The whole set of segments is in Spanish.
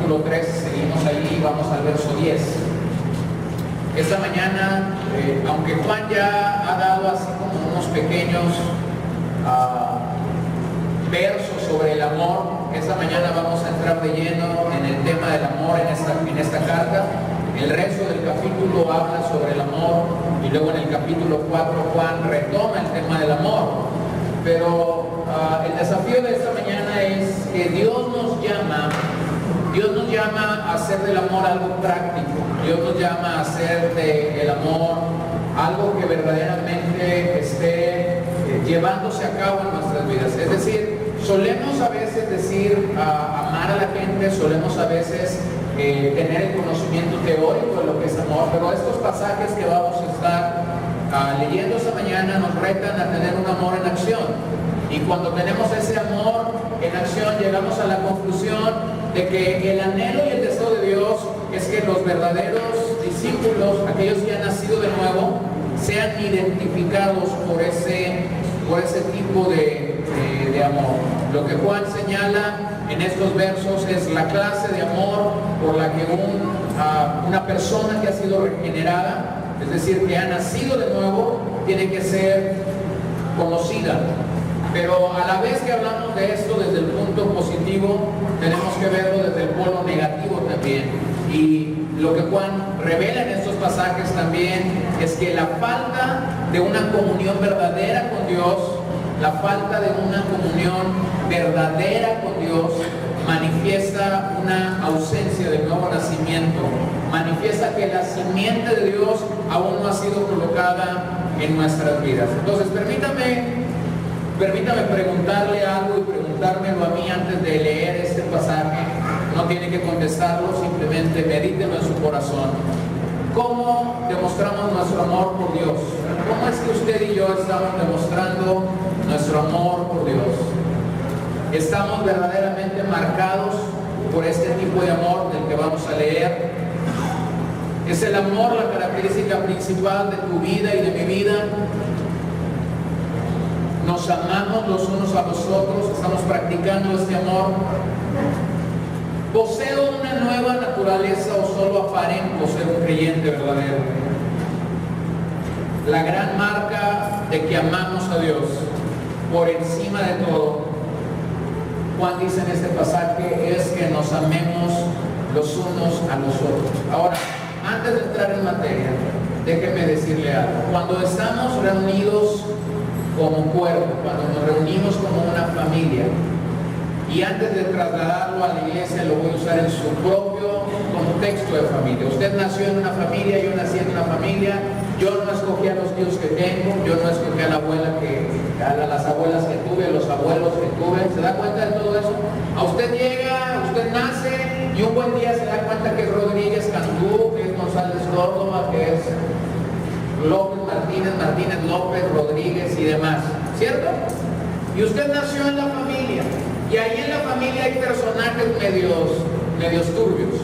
capítulo 3, seguimos ahí, vamos al verso 10. Esta mañana, aunque Juan ya ha dado así como unos pequeños versos sobre el amor, esta mañana vamos a entrar de lleno en el tema del amor en esta carta. El resto del capítulo habla sobre el amor y luego en el capítulo 4 Juan retoma el tema del amor. Pero el desafío de esta mañana es que Dios nos llama a hacer del amor algo práctico. Dios nos llama a hacer del amor algo que verdaderamente esté llevándose a cabo en nuestras vidas. Es decir, solemos a veces decir amar a la gente, solemos a veces tener el conocimiento teórico de lo que es amor, pero estos pasajes que vamos a estar leyendo esta mañana nos retan a tener un amor en acción. Y cuando tenemos ese amor en acción, llegamos a la conclusión de que el anhelo y el deseo de Dios es que los verdaderos discípulos, aquellos que han nacido de nuevo, sean identificados por ese tipo de amor. Lo que Juan señala en estos versos es la clase de amor por la que una persona que ha sido regenerada, es decir, que ha nacido de nuevo, tiene que ser conocida. Pero a la vez que hablamos de esto desde el punto positivo, tenemos que verlo desde el polo negativo también. Y lo que Juan revela en estos pasajes también es que la falta de una comunión verdadera con Dios, la falta de una comunión verdadera con Dios, manifiesta una ausencia de nuevo nacimiento, manifiesta que la simiente de Dios aún no ha sido colocada en nuestras vidas. Entonces, permítame preguntarle algo y preguntármelo a mí antes de leer este pasaje. No tiene que contestarlo, simplemente medítelo en su corazón. ¿Cómo demostramos nuestro amor por Dios? ¿Cómo es que usted y yo estamos demostrando nuestro amor por Dios? ¿Estamos verdaderamente marcados por este tipo de amor del que vamos a leer? ¿Es el amor la característica principal de tu vida y de mi vida? ¿Nos amamos los unos a los otros? ¿Estamos practicando este amor? ¿Poseo una nueva naturaleza o solo aparento ser un creyente verdadero? La gran marca de que amamos a Dios por encima de todo, Juan dice en este pasaje, es que nos amemos los unos a los otros. Ahora, antes de entrar en materia, déjeme decirle algo. Cuando estamos reunidos como cuerpo, cuando nos reunimos como una familia, y antes de trasladarlo a la iglesia lo voy a usar en su propio contexto de familia. Usted nació en una familia, yo nací en una familia, yo no escogí a los tíos que tengo, yo no escogí a la abuela a las abuelas que tuve, a los abuelos que tuve. ¿Se da cuenta de todo eso? A usted llega, usted nace y un buen día se da cuenta que es Rodríguez Cantú, que es González Córdoba, que es López Martínez López, Rodríguez y demás, ¿cierto? Y usted nació en la familia, y ahí en la familia hay personajes medios turbios.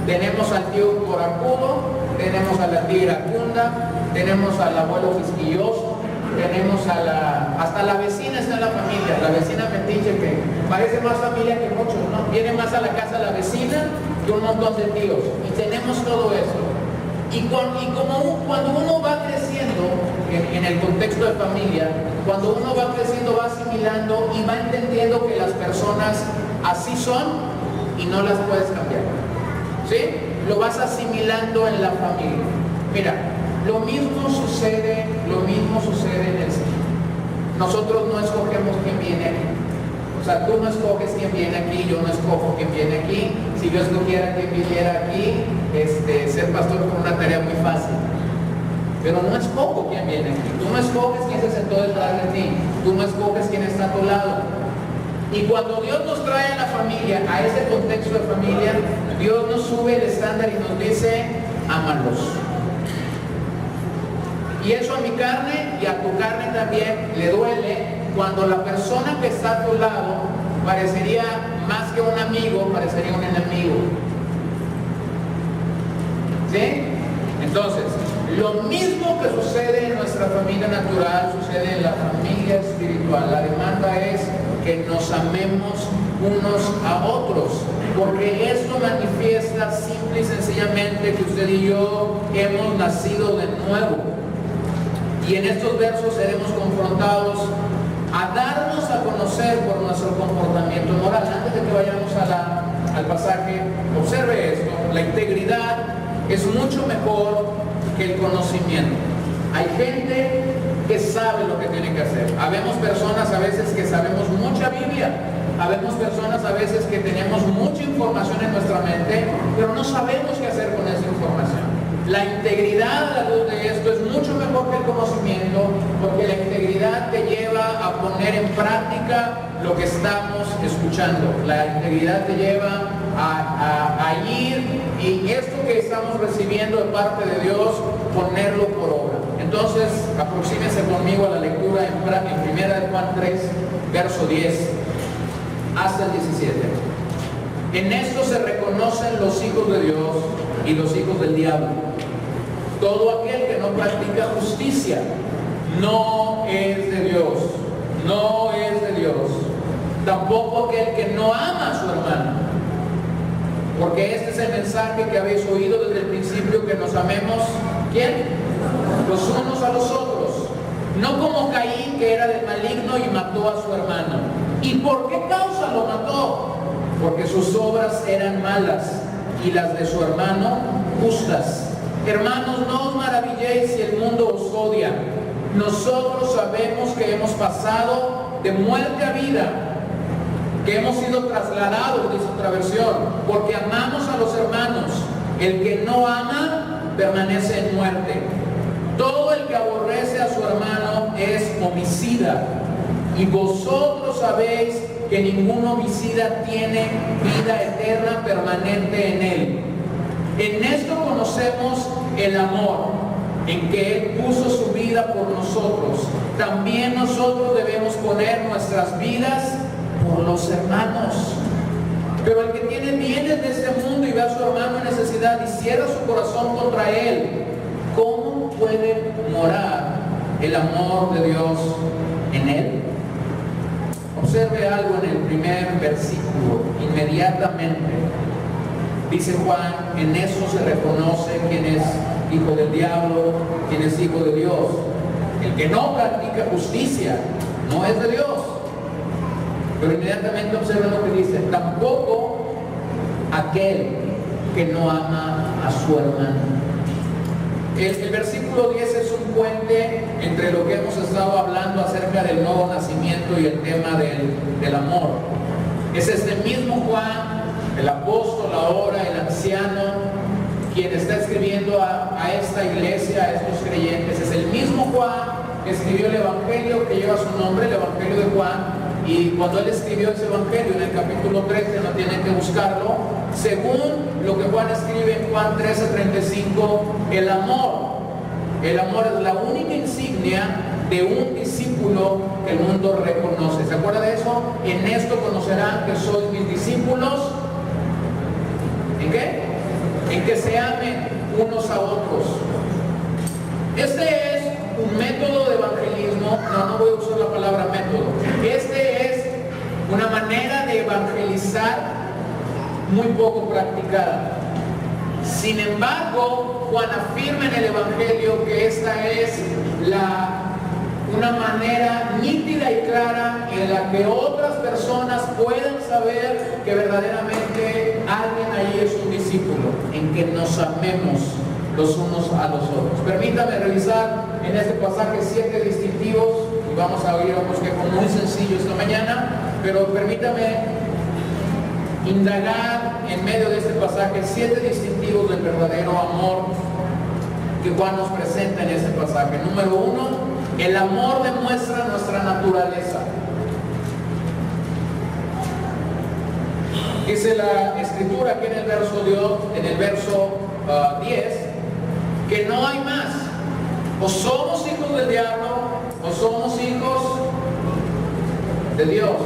Tenemos al tío corajudo, tenemos a la tía iracunda, tenemos al abuelo quisquilloso, tenemos hasta la vecina está en la familia, la vecina metiche que parece más familia que muchos, ¿no? Viene más a la casa la vecina que un montón de tíos, y tenemos todo eso. Y cuando uno va creciendo en el contexto de familia, cuando uno va creciendo va asimilando y va entendiendo que las personas así son y no las puedes cambiar. ¿Sí? Lo vas asimilando en la familia. Mira, lo mismo sucede en el cine. Nosotros no escogemos quién viene aquí. O sea, tú no escoges quién viene aquí, yo no escojo quién viene aquí. Si yo escogiera quién viniera aquí, ser pastor fue una tarea muy fácil. Pero no escojo quién viene aquí. Tú no escoges quién se sentó detrás de ti. Tú no escoges quién está a tu lado. Y cuando Dios nos trae a la familia, a ese contexto de familia, Dios nos sube el estándar y nos dice, ámalos. Y eso a mi carne y a tu carne también le duele cuando la persona que está a tu lado parecería más que un amigo, parecería un enemigo. ¿Sí? Entonces, Lo mismo que sucede en nuestra familia natural, sucede en la familia espiritual. La demanda es que nos amemos unos a otros, porque esto manifiesta simple y sencillamente que usted y yo hemos nacido de nuevo. Y en estos versos seremos confrontados a darnos a conocer por nuestro comportamiento moral. Antes de que vayamos al pasaje, observe esto: la integridad es mucho mejor que el conocimiento. Hay gente que sabe lo que tiene que hacer. Habemos personas a veces que sabemos mucha Biblia, habemos personas a veces que tenemos mucha información en nuestra mente, pero no sabemos qué hacer con esa información. La integridad, a la luz de esto, es mucho mejor que el conocimiento, porque la integridad te lleva a poner en práctica lo que estamos escuchando. La integridad te lleva a ir y esto que estamos recibiendo de parte de Dios, ponerlo por obra. Entonces, aproxímense conmigo a la lectura en 1 de Juan 3, verso 10 hasta el 17. En esto se reconocen los hijos de Dios y los hijos del diablo. Todo aquel que no practica justicia no es de Dios, no es de Dios. Tampoco aquel que no ama a su hermano. Porque este es el mensaje que habéis oído desde el principio, que nos amemos, ¿quién? Los unos a los otros. No como Caín, que era del maligno y mató a su hermano. ¿Y por qué causa lo mató? Porque sus obras eran malas y las de su hermano justas. Hermanos, no os maravilléis si el mundo os odia. Nosotros sabemos que hemos pasado de muerte a vida, que hemos sido trasladados, dice otra versión, porque amamos a los hermanos. El que no ama permanece en muerte. Todo el que aborrece a su hermano es homicida. Y vosotros sabéis que ningún homicida tiene vida eterna permanente en él. En esto conocemos el amor, en que Él puso su vida por nosotros. También nosotros debemos poner nuestras vidas por los hermanos. Pero el que tiene bienes de este mundo y ve a su hermano en necesidad y cierra su corazón contra él, ¿cómo puede morar el amor de Dios en él? Observe algo en el primer versículo, inmediatamente. Dice Juan, en eso se reconoce quién es hijo del diablo, quién es hijo de Dios. El que no practica justicia no es de Dios. Pero inmediatamente observen lo que dice: tampoco aquel que no ama a su hermano. El versículo 10 es un puente entre lo que hemos estado hablando acerca del nuevo nacimiento y el tema del amor. Es este mismo Juan, el apóstol ahora, el anciano, quien está escribiendo a esta iglesia, a estos creyentes. Es el mismo Juan que escribió el evangelio que lleva su nombre, el evangelio de Juan. Y cuando él escribió ese evangelio en el capítulo 13, no tienen que buscarlo, según lo que Juan escribe en Juan 13:35, el amor es la única insignia de un discípulo que el mundo reconoce. ¿Se acuerda de eso? En esto conocerán que sois mis discípulos. ¿En qué? En que se amen unos a otros. Este es un método de evangelismo. No voy a usar la palabra método. Este es una manera de evangelizar muy poco practicada. Sin embargo, Juan afirma en el evangelio que esta es una manera nítida y clara en la que otras personas puedan saber que verdaderamente alguien ahí es un discípulo, en que nos amemos los unos a los otros. Permítame revisar en este pasaje 7 distintivos, y vamos a oír un bosquejo muy sencillo esta mañana, pero permítame indagar en medio de este pasaje 7 distintivos del verdadero amor que Juan nos presenta en este pasaje. Número 1, el amor demuestra nuestra naturaleza. Dice la escritura aquí en el verso 10, que no hay más. O somos hijos del diablo o somos hijos de Dios.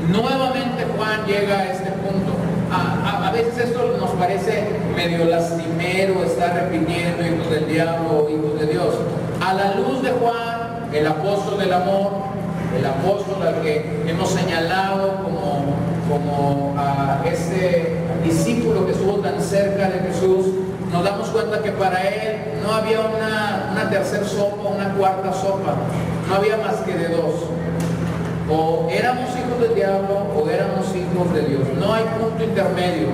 Nuevamente Juan llega a este punto. A veces esto nos parece medio lastimero, estar repitiendo hijos del diablo o hijos de Dios. A la luz de Juan, el apóstol del amor, el apóstol al que hemos señalado como a ese discípulo que estuvo tan cerca de Jesús, nos damos cuenta que para él no había una tercera sopa, una cuarta sopa, no había más que de dos. O éramos hijos del diablo o éramos hijos de Dios. No hay punto intermedio.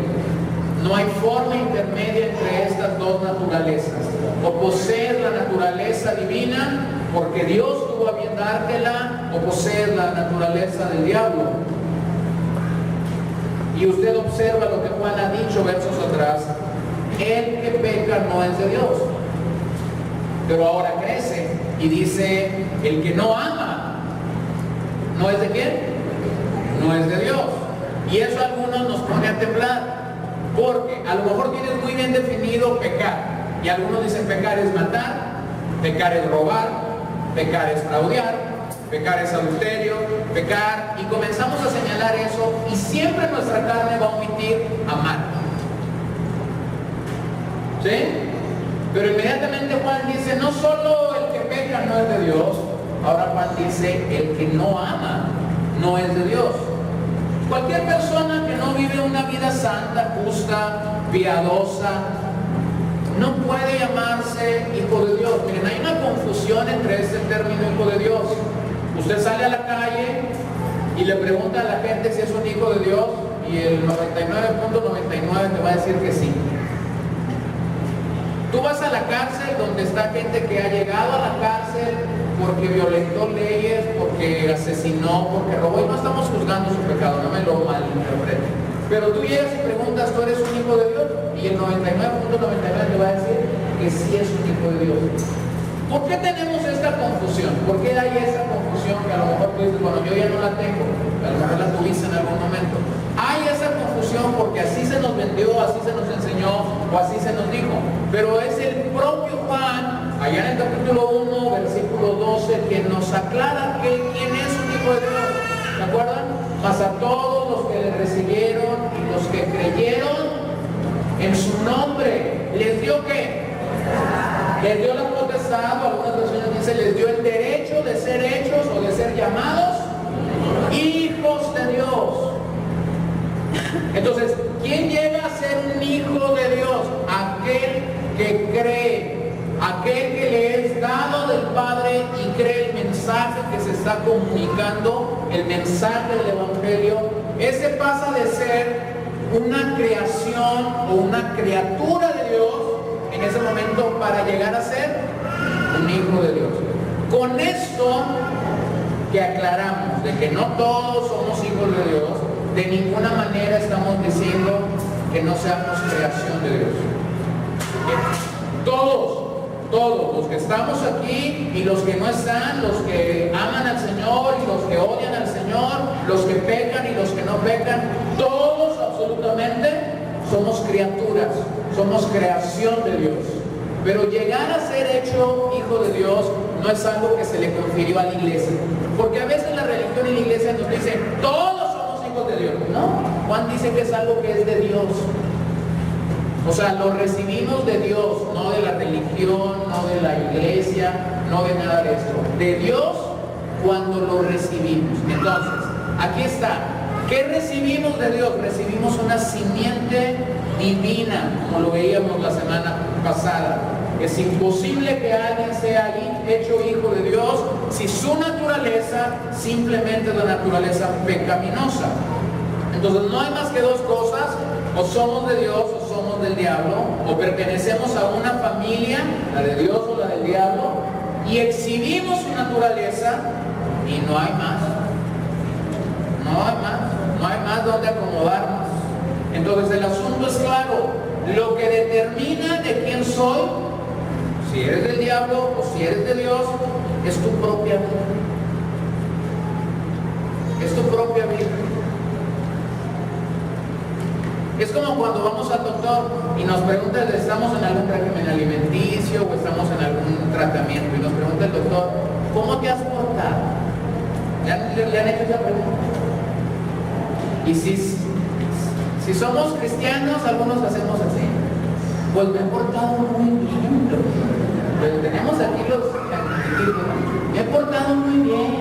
No hay forma intermedia entre estas dos naturalezas. O poseer la naturaleza divina porque Dios tuvo a bien dártela, o poseer la naturaleza del diablo. Y usted observa lo que Juan ha dicho versos atrás. El que peca no es de Dios. Pero ahora crece y dice, el que no ama, ¿no es de quién? No es de Dios. Y eso a algunos nos pone a temblar, porque a lo mejor tienes muy bien definido pecar, y algunos dicen pecar es matar, pecar es robar, pecar es fraudear, pecar es adulterio, pecar, y comenzamos a señalar eso, y siempre nuestra carne va a omitir amar. ¿Sí? Pero inmediatamente Juan dice, no solo el que peca no es de Dios. Ahora Juan dice, el que no ama no es de Dios. Cualquier persona que no vive una vida santa, justa, piadosa, no puede llamarse hijo de Dios. Miren, hay una confusión entre este término hijo de Dios. Usted sale a la calle y le pregunta a la gente si es un hijo de Dios, y el 99.99 te va a decir que sí. Tú vas a la cárcel donde está gente que ha llegado a la cárcel porque violentó leyes, porque asesinó, porque robó, y no estamos juzgando su pecado, no me lo malinterprete. Pero tú llegas y preguntas, ¿tú eres un hijo de Dios? Y el 99.99 te va a decir que sí es un hijo de Dios. ¿Por qué tenemos esta confusión? ¿Por qué hay esa confusión que a lo mejor tú dices, bueno, yo ya no la tengo, a lo mejor la tuviste en algún momento? Hay esa confusión porque así se nos vendió, así se nos enseñó o así se nos dijo. Pero es el propio Juan, allá en el capítulo 1, versículo 12, que nos aclara quién es un hijo de Dios. ¿Se acuerdan? Mas a todos los que le recibieron y los que creyeron en su nombre, ¿les dio qué? Les dio la potestad, o algunas versiones dicen, les dio el derecho de ser hechos o de ser llamados hijos de Dios. Entonces, ¿quién llega a ser un hijo de Dios? Aquel que cree, aquel que le es dado del Padre y cree el mensaje que se está comunicando, el mensaje del Evangelio. Ese pasa de ser una creación o una criatura de Dios en ese momento para llegar a ser un hijo de Dios. Con esto que aclaramos de que no todos somos hijos de Dios, de ninguna manera estamos diciendo que no seamos creación de Dios. Todos los que estamos aquí y los que no están, los que aman al Señor y los que odian al Señor, los que pecan y los que no pecan, todos absolutamente somos criaturas, somos creación de Dios. Pero llegar a ser hecho hijo de Dios no es algo que se le confirió a la iglesia. Porque a veces la religión y la iglesia nos dicen, todos somos hijos de Dios. No, Juan dice que es algo que es de Dios. O sea, lo recibimos de Dios, no de la religión, no de la iglesia, no de nada de esto. De Dios cuando lo recibimos. Entonces, aquí está. ¿Qué recibimos de Dios? Recibimos una simiente divina, como lo veíamos la semana pasada. Es imposible que alguien sea hecho hijo de Dios si su naturaleza simplemente es la naturaleza pecaminosa. Entonces no hay más que dos cosas: o somos de Dios o somos del diablo, o pertenecemos a una familia, la de Dios o la del diablo, y exhibimos su naturaleza, y no hay más. No hay más donde acomodarnos. Entonces el asunto es claro. Lo que determina de quién soy, si eres del diablo o si eres de Dios, es tu propia vida. Es tu propia vida. Es como cuando vamos al doctor y nos pregunta, estamos en algún régimen alimenticio o estamos en algún tratamiento, y nos pregunta el doctor, ¿cómo te has portado? ¿Le han hecho esa pregunta? Y si Si somos cristianos, algunos hacemos así. Pues me he portado muy bien. Pues tenemos aquí me he portado muy bien.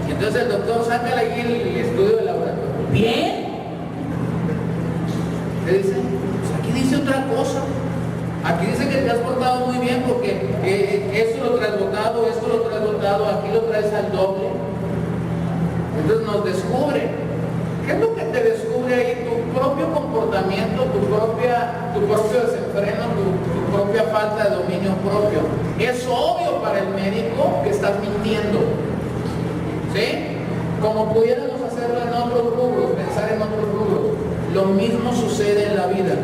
Y entonces el doctor saca aquí el estudio de laboratorio. ¿Bien? ¿Qué dice? Pues aquí dice otra cosa. Aquí dice que te has portado muy bien porque esto lo traes botado, esto lo traes botado, aquí lo traes al doble. Entonces nos descubre. ¿Qué es lo que te descubre ahí? Tu propio comportamiento, tu propio desenfreno, tu propia falta de dominio propio. Es obvio para el médico que estás mintiendo. ¿Sí? Como pudiéramos hacerlo en otros rubros, pensar en otros rubros. Lo mismo sucede en la vida.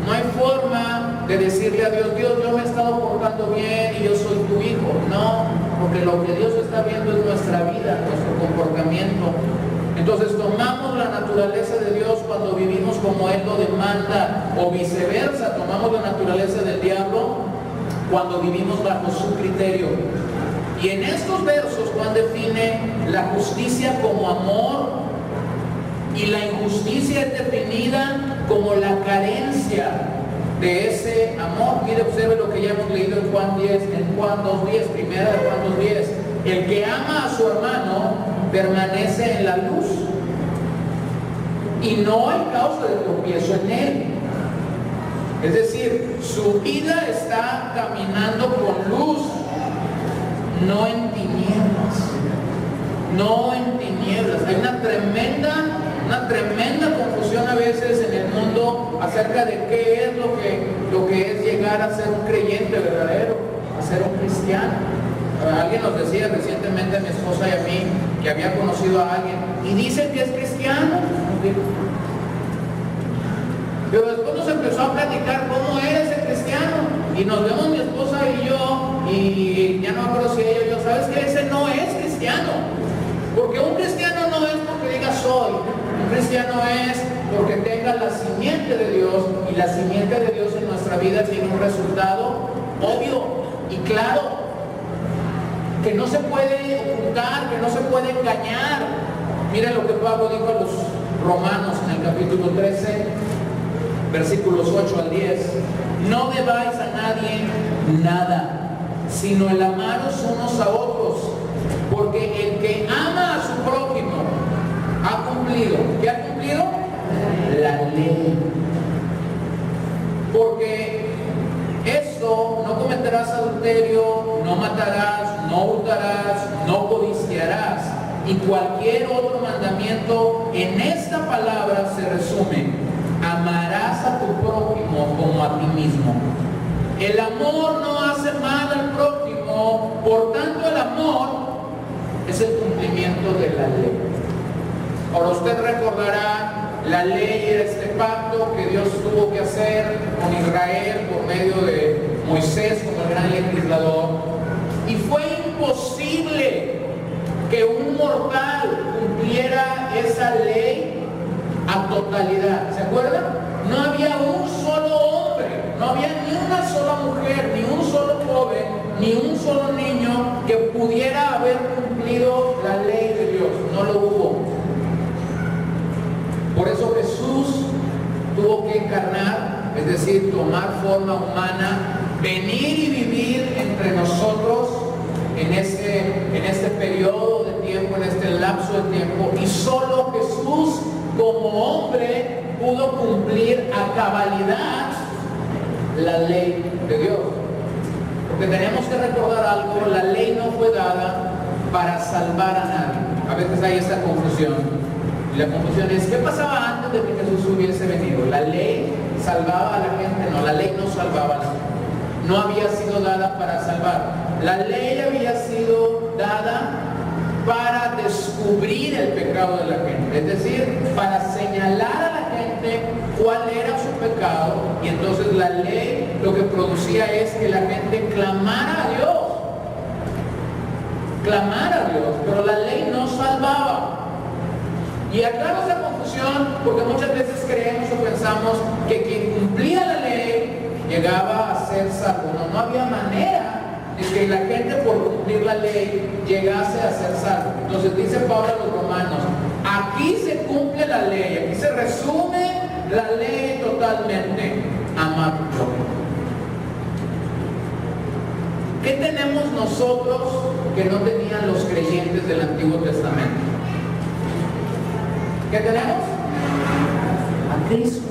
No hay forma de decirle a Dios, Dios, yo me he estado portando bien y yo soy tu hijo. No, porque lo que Dios está viendo es nuestra vida, nuestro comportamiento. Entonces tomamos la naturaleza de Dios cuando vivimos como Él lo demanda, o viceversa, tomamos la naturaleza del diablo cuando vivimos bajo su criterio. Y en estos versos Juan define la justicia como amor y la injusticia es definida como la carencia de ese amor. Mire, observe lo que ya hemos leído en Juan 10, en Juan 2:10, primera de Juan 2:10. El que ama a su hermano permanece en la luz y no hay causa de tropiezo en él. Es decir, su vida está caminando con luz, no en tinieblas. No en tinieblas. Hay una tremenda confusión a veces en el mundo acerca de qué es lo que es llegar a ser un creyente verdadero, a ser un cristiano. Alguien nos decía recientemente a mi esposa y a mí que había conocido a alguien y dice que es cristiano. Pero después nos empezó a platicar cómo era ese cristiano. Y nos vemos mi esposa y yo, y ya no me acuerdo si ella y yo, ¿sabes qué? Ese no es cristiano. Porque un cristiano no es porque diga soy. Un cristiano es porque tenga la simiente de Dios, y la simiente de Dios en nuestra vida tiene un resultado obvio y claro, que no se puede ocultar, que no se puede engañar. Miren lo que Pablo dijo a los romanos en el capítulo 13, versículos 8 al 10. No debáis a nadie nada, sino el amaros unos a otros, porque el que ama a su prójimo ha cumplido. ¿Qué ha cumplido? La ley. Porque esto, no cometerás adulterio, no matarás, no hurtarás, no codiciarás, y cualquier otro mandamiento en esta palabra se resume: amarás a tu prójimo como a ti mismo. El amor no hace mal al prójimo, por tanto el amor es el cumplimiento de la ley. Ahora usted recordará, la ley era este pacto que Dios tuvo que hacer con Israel por medio de Moisés como el gran legislador, y fue imposible que un mortal cumpliera esa ley a totalidad. ¿Se acuerdan? No había un solo hombre, no había ni una sola mujer, ni un solo joven, ni un solo niño que pudiera haber cumplido la ley de Dios. No lo hubo. Por eso Jesús tuvo que encarnar, es decir, tomar forma humana, venir y vivir entre nosotros en este periodo de tiempo, en este lapso de tiempo, y solo Jesús como hombre pudo cumplir a cabalidad la ley de Dios. Porque tenemos que recordar algo: la ley no fue dada para salvar a nadie. A veces hay esta confusión. Y la confusión es, ¿qué pasaba antes de que Jesús hubiese venido? ¿La ley salvaba a la gente? No, la ley no salvaba a la gente. No había sido dada para salvar. La ley había sido dada para descubrir el pecado de la gente. Es decir, para señalar a la gente cuál era su pecado. Y entonces la ley lo que producía es que la gente clamara a Dios. Clamara a Dios. Pero la ley no salvaba. Y aclaro esa confusión porque muchas veces creemos o pensamos que quien cumplía la ley llegaba a ser salvo. No había manera de que la gente por cumplir la ley llegase a ser salvo. Entonces dice Pablo a los romanos, aquí se cumple la ley, aquí se resume la ley totalmente, ama a tu prójimo. ¿Qué tenemos nosotros que no tenían los creyentes del Antiguo Testamento? ¿Qué tenemos? A Cristo.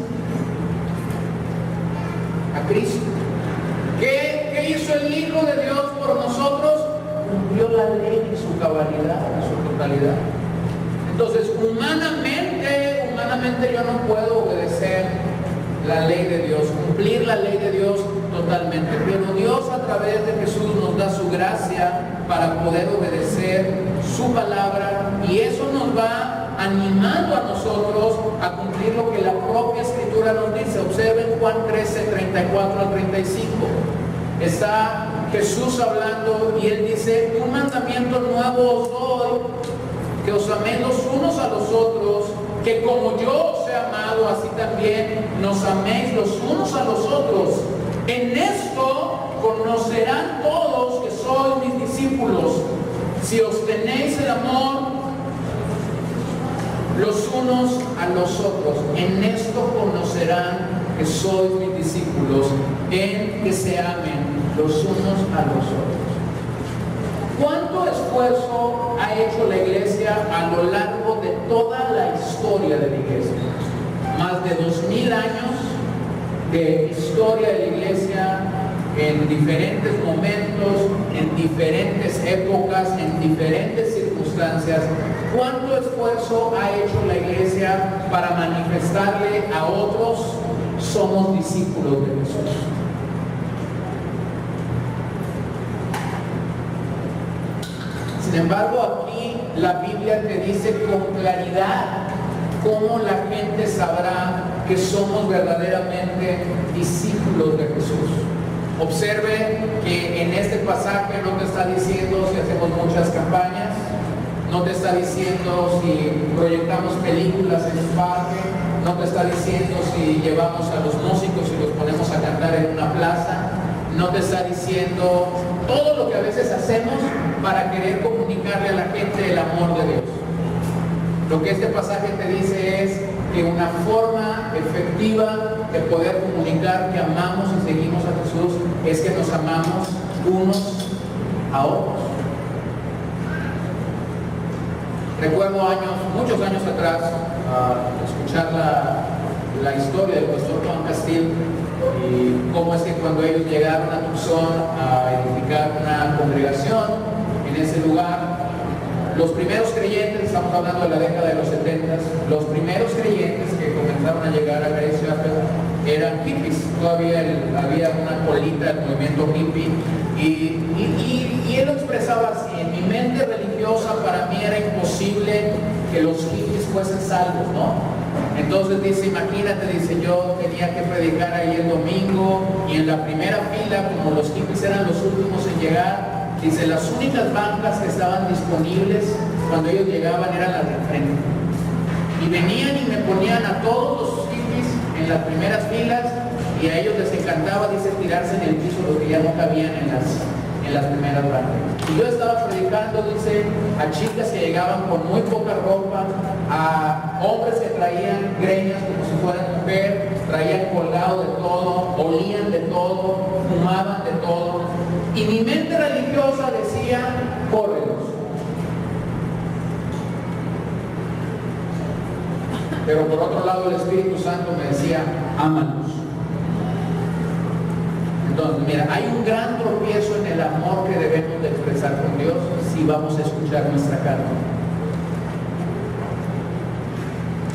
A Cristo. ¿Qué hizo el Hijo de Dios por nosotros? Cumplió la ley en su cabalidad, en su totalidad. Entonces, humanamente yo no puedo obedecer la ley de Dios, cumplir la ley de Dios totalmente. Pero Dios a través de Jesús nos da su gracia para poder obedecer su palabra, y eso nos va animando a nosotros a cumplir lo que la propia Escritura nos dice. Observen Juan 13, 34 al 35. Está Jesús hablando y Él dice: un mandamiento nuevo os doy, que os améis los unos a los otros, que como yo os he amado, así también nos améis los unos a los otros. En esto conocerán todos que sois mis discípulos, si os tenéis el amor los unos a los otros. En esto conocerán que sois mis discípulos, en que se amen los unos a los otros. ¿Cuánto esfuerzo ha hecho la iglesia a lo largo de toda la historia de la iglesia? Más de 2000 años de historia de la iglesia, en diferentes momentos, en diferentes épocas, en diferentes circunstancias. ¿Cuánto esfuerzo ha hecho la iglesia para manifestarle a otros: somos discípulos de Jesús? Sin embargo, aquí la Biblia te dice con claridad cómo la gente sabrá que somos verdaderamente discípulos de Jesús. Observe que en este pasaje no te está diciendo si hacemos muchas campañas, no te está diciendo si proyectamos películas en un parque, no te está diciendo si llevamos a los músicos y los ponemos a cantar en una plaza, no te está diciendo todo lo que a veces hacemos para querer comunicarle a la gente el amor de Dios. Lo que este pasaje te dice es que una forma efectiva de poder comunicar que amamos y seguimos a Jesús es que nos amamos unos a otros. Recuerdo muchos años atrás, escuchar la historia del pastor Juan Castillo y cómo es que cuando ellos llegaron a Tucson a edificar una congregación en ese lugar, los primeros creyentes, estamos hablando de la década de los 70, los primeros creyentes que comenzaron a llegar a Grace Chapel eran hippies. Todavía había una colita del movimiento hippie y él lo expresaba así: en mi mente religiosa para mí era imposible que los hippies fuesen salvos, ¿no? Entonces dice, imagínate, dice, yo tenía que predicar ahí el domingo y en la primera fila, como los hippies eran los últimos en llegar, dice, las únicas bancas que estaban disponibles cuando ellos llegaban eran las de enfrente. Y venían y me ponían a todos los hippies en las primeras filas y a ellos les encantaba, dice, tirarse en el piso lo que ya no cabían en las primeras bancas. Y yo estaba predicando, dice, a chicas que llegaban con muy poca ropa, a hombres que traían greñas como si fueran mujer, traían colgado de todo, olían de todo, fumaban de todo. Y mi mente religiosa decía, córrelos. Pero por otro lado el Espíritu Santo me decía, ámalos. Entonces, mira, hay un gran tropiezo en el amor que debemos de expresar con Dios si vamos a escuchar nuestra carne.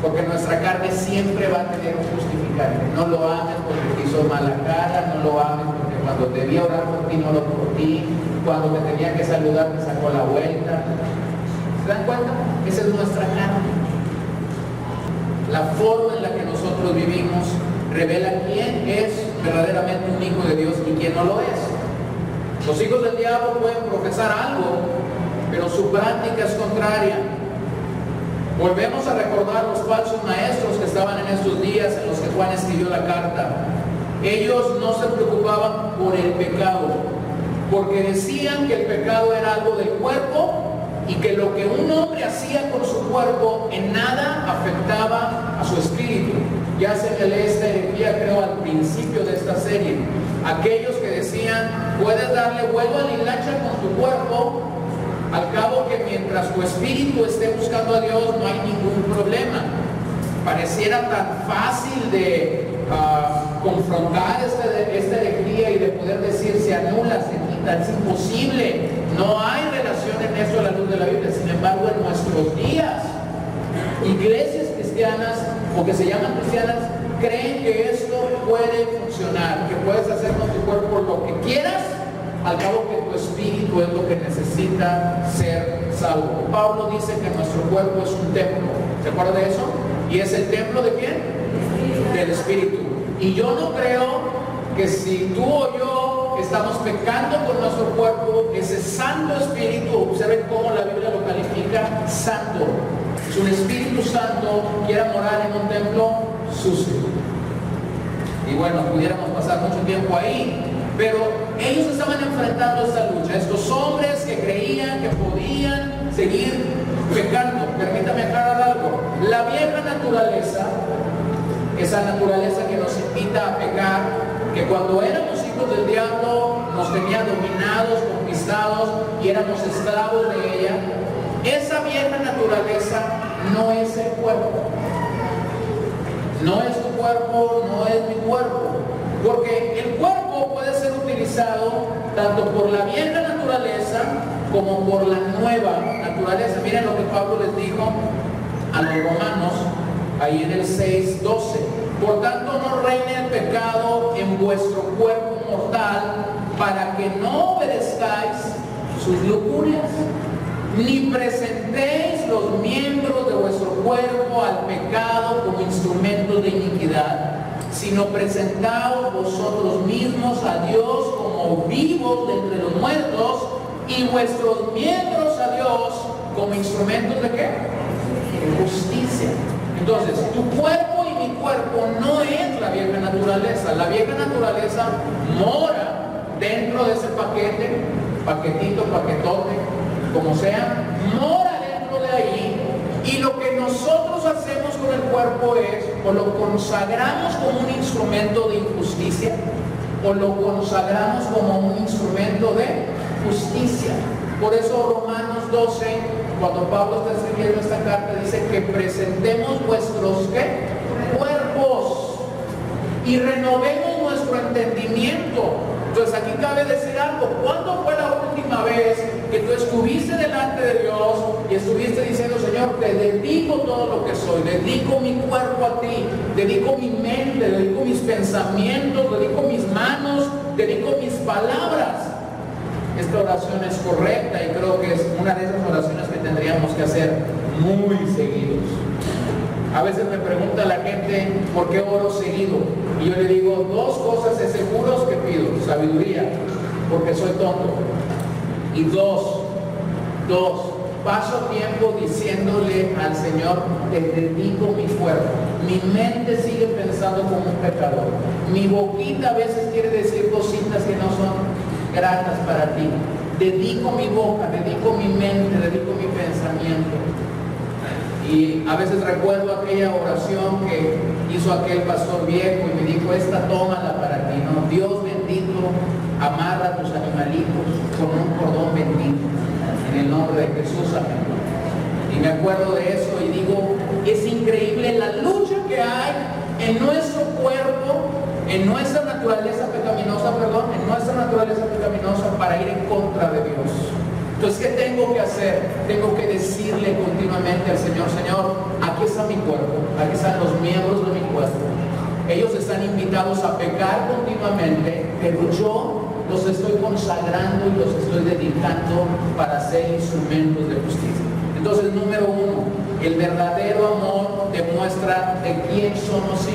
Porque nuestra carne siempre va a tener un justificante. No lo ames porque te hizo mala cara, no lo ames porque cuando debía orar por ti no lo por ti, cuando te tenía que saludar te sacó la vuelta. ¿Se dan cuenta? Esa es nuestra carne. La forma en la que nosotros vivimos revela quién es verdaderamente un hijo de Dios y quién no lo es. Los hijos del diablo pueden profesar algo, pero su práctica es contraria. Volvemos a recordar los falsos maestros que estaban en estos días en los que Juan escribió la carta. Ellos no se preocupaban por el pecado, porque decían que el pecado era algo del cuerpo y que lo que un hombre hacía con su cuerpo en nada afectaba a su espíritu. Ya señalé esta herejía, creo, al principio de esta serie. Aquellos que decían, puedes darle vuelo a la hilacha con tu cuerpo, al cabo que mientras tu espíritu esté buscando a Dios no hay ningún problema. Pareciera tan fácil de confrontar esta herejía y de poder decir, se anula, se quita, es imposible. No hay relación en eso a la luz de la Biblia. Sin embargo, en nuestros días, iglesias cristianas o que se llaman cristianas creen que esto puede funcionar, que puedes hacer con tu cuerpo lo que quieras, al cabo que tu espíritu es lo que necesita ser salvo. Pablo dice que nuestro cuerpo es un templo. ¿Se acuerda de eso? ¿Y es el templo de quién? Del Espíritu. Y yo no creo que si tú o yo estamos pecando con nuestro cuerpo, ese Santo Espíritu, observen cómo la Biblia lo califica, santo. Si un Espíritu Santo quiera morar en un templo sucio. Y bueno, pudiéramos pasar mucho tiempo ahí, pero ellos estaban enfrentando esta lucha. Estos hombres que creían que podían seguir pecando. Permítame aclarar algo. La vieja naturaleza, esa naturaleza que nos invita a pecar, que cuando éramos hijos del diablo nos tenía dominados, conquistados y éramos esclavos de ella, esa vieja naturaleza no es el cuerpo. No es tu cuerpo, no es mi cuerpo. Porque el cuerpo puede ser utilizado tanto por la vieja naturaleza como por la nueva naturaleza. Miren lo que Pablo les dijo a los romanos, ahí en el 6:12. Por tanto, no reine el pecado en vuestro cuerpo mortal, para que no obedezcáis sus lujurias, ni presentéis los miembros de vuestro cuerpo al pecado como instrumentos de iniquidad, sino presentaos vosotros mismos a Dios como vivos de entre los muertos, y vuestros miembros a Dios como instrumentos de ¿qué? De justicia. Entonces, tu cuerpo y mi cuerpo no es la vieja naturaleza. La vieja naturaleza mora dentro de ese paquetito, paquetote, como sea, mora dentro de ahí, y lo que nosotros hacemos con el cuerpo es, o lo consagramos como un instrumento de injusticia, o lo consagramos como un instrumento de justicia. Por eso Romanos 12, cuando Pablo está escribiendo esta carta, dice que presentemos vuestros ¿qué? Cuerpos y renovemos nuestro entendimiento. Entonces aquí cabe decir algo. ¿Cuándo fue la última vez que tú estuviste delante de Dios y estuviste diciendo, Señor, te dedico todo lo que soy, dedico mi cuerpo a ti, dedico mi mente, dedico mis pensamientos, dedico mis manos, dedico mis palabras? Esta oración es correcta y creo que es una de esas oraciones que tendríamos que hacer muy seguidos. A veces me pregunta la gente, ¿por qué oro seguido? Y yo le digo, dos cosas de seguros que pido: sabiduría, porque soy tonto, y dos, paso tiempo diciéndole al Señor, te dedico mi cuerpo. Mi mente sigue pensando como un pecador, mi boquita a veces quiere decir cositas que no son gratas para ti. Dedico mi boca, dedico mi mente, dedico mi pensamiento. Y a veces recuerdo aquella oración que hizo aquel pastor viejo y me dijo, esta tómala para ti, ¿no? Dios bendito, amarra a tus animalitos con un cordón bendito, en el nombre de Jesús, amén. Y me acuerdo de eso y digo, es increíble la lucha que hay en nuestro cuerpo, en nuestra naturaleza pecaminosa, para ir en contra de Dios. Entonces, ¿qué tengo que hacer? Tengo que decirle continuamente al Señor, Señor, aquí está mi cuerpo, aquí están los miembros de mi cuerpo. Ellos están invitados a pecar continuamente, pero yo los estoy consagrando y los estoy dedicando para ser instrumentos de justicia. Entonces, número uno, el verdadero amor demuestra de quién somos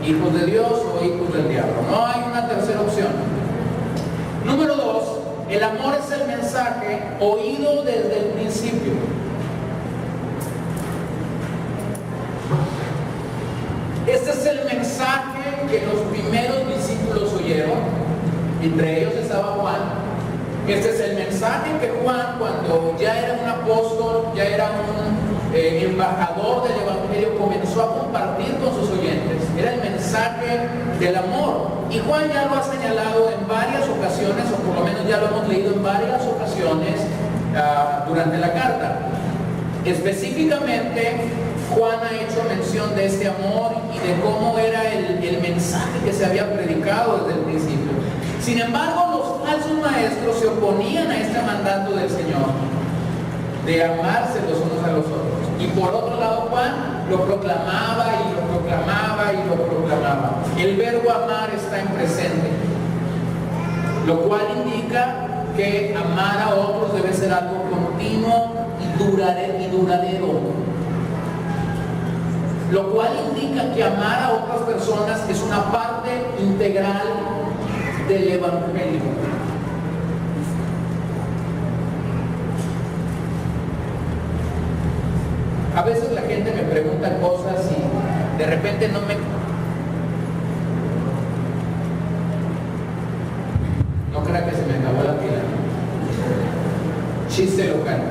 hijos de Dios o hijos del diablo. No hay una tercera opción. Número dos, el amor es el mensaje oído desde el principio. Este es el mensaje que los primeros discípulos oyeron. Entre ellos estaba Juan. Este es el mensaje que Juan, cuando ya era un apóstol, ya era un embajador del Evangelio, comenzó a compartir con sus oyentes. Era el mensaje del amor. Y Juan ya lo ha señalado en varias ocasiones, o por lo menos ya lo hemos leído en varias ocasiones durante la carta. Específicamente, Juan ha hecho mención de este amor y de cómo era el mensaje que se había predicado desde el principio. Sin embargo, los falsos maestros se oponían a este mandato del Señor de amarse los unos a los otros. Y por otro lado, Juan lo proclamaba y lo proclamaba y lo proclamaba. El verbo amar está en presente, lo cual indica que amar a otros debe ser algo continuo y duradero. Lo cual indica que amar a otras personas es una parte integral del Evangelio. A veces la gente me pregunta cosas y de repente no crea que se me acabó la pila. Chiste local.